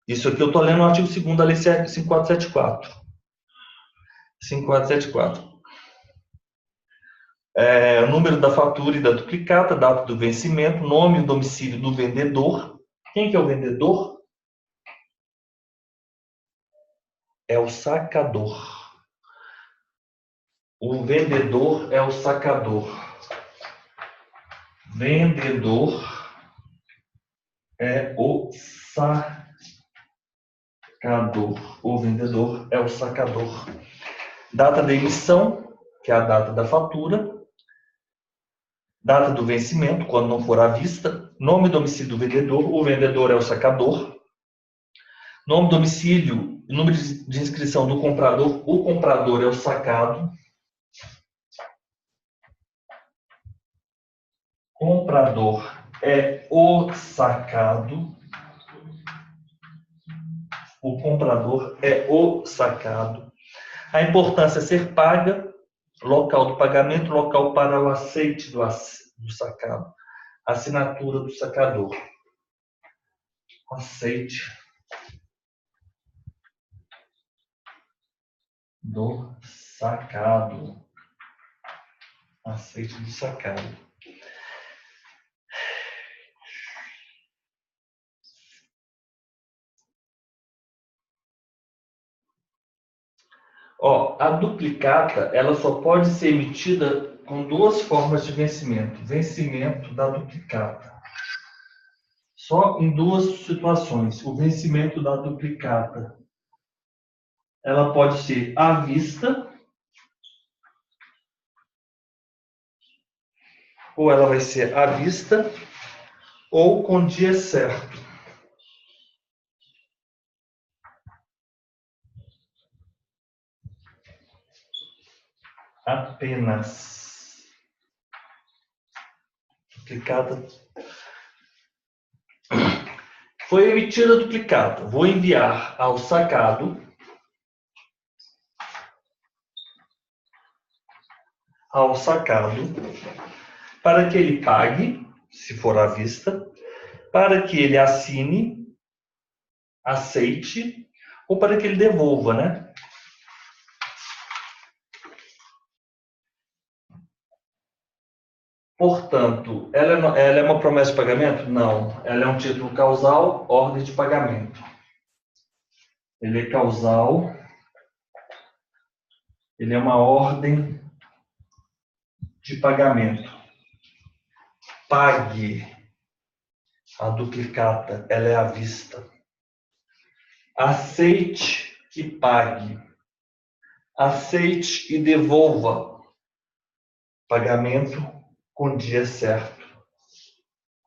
Isso aqui eu estou lendo no artigo 2º da Lei 5474. 5474. O número da fatura e da duplicata, data do vencimento, nome e domicílio do vendedor. Quem que é o vendedor? É o sacador. O vendedor é o sacador. Vendedor é o sacador. O vendedor é o sacador. Data de emissão, que é a data da fatura. Data do vencimento, quando não for à vista. Nome e domicílio do vendedor. O vendedor é o sacador. Nome, domicílio, número de inscrição do comprador. O comprador é o sacado. Comprador é o sacado. O comprador é o sacado. A importância é ser paga. Local do pagamento, local para o aceite do sacado. Assinatura do sacador. Aceite do sacado. Aceite do sacado. A duplicata, ela só pode ser emitida com duas formas de vencimento. Vencimento da duplicata. Só em duas situações. O vencimento da duplicata. Ela pode ser à vista. Ou ela vai ser à vista. Ou com dia certo. Apenas. Duplicata. Foi emitida a duplicata. Vou enviar ao sacado. Ao sacado. Para que ele pague, se for à vista. Para que ele assine, aceite. Ou para que ele devolva, né? Portanto, ela é uma promessa de pagamento? Não. Ela é um título causal, ordem de pagamento. Ele é causal, Ele é uma ordem de pagamento. Pague. A duplicata, ela é à vista. Aceite e pague. Aceite e devolva. Pagamento com dia certo.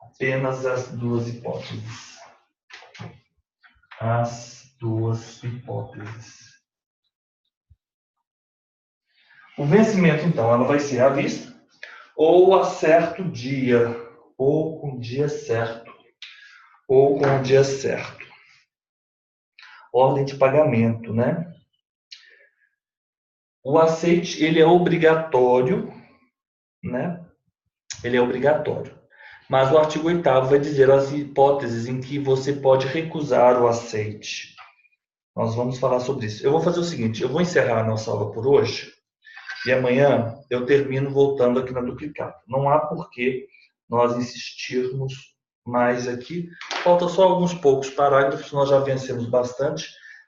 Apenas as duas hipóteses. As duas hipóteses. O vencimento, então, ela vai ser à vista ou a certo dia, ou com dia certo, ou com o dia certo. Ordem de pagamento, né? O aceite, ele é obrigatório, né? Ele é obrigatório. Mas o artigo 8º vai dizer as hipóteses em que você pode recusar o aceite. Nós vamos falar sobre isso. Eu vou fazer o seguinte, eu vou encerrar a nossa aula por hoje e amanhã eu termino voltando aqui na duplicata. Não há porquê nós insistirmos mais aqui. Faltam só alguns poucos parágrafos, nós já vencemos bastante,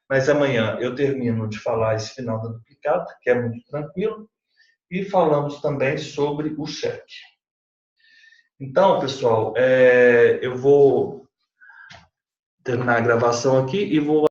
mas amanhã eu termino de falar esse final da duplicata, que é muito tranquilo, e falamos também sobre o cheque. Então, pessoal, eu vou terminar a gravação aqui e vou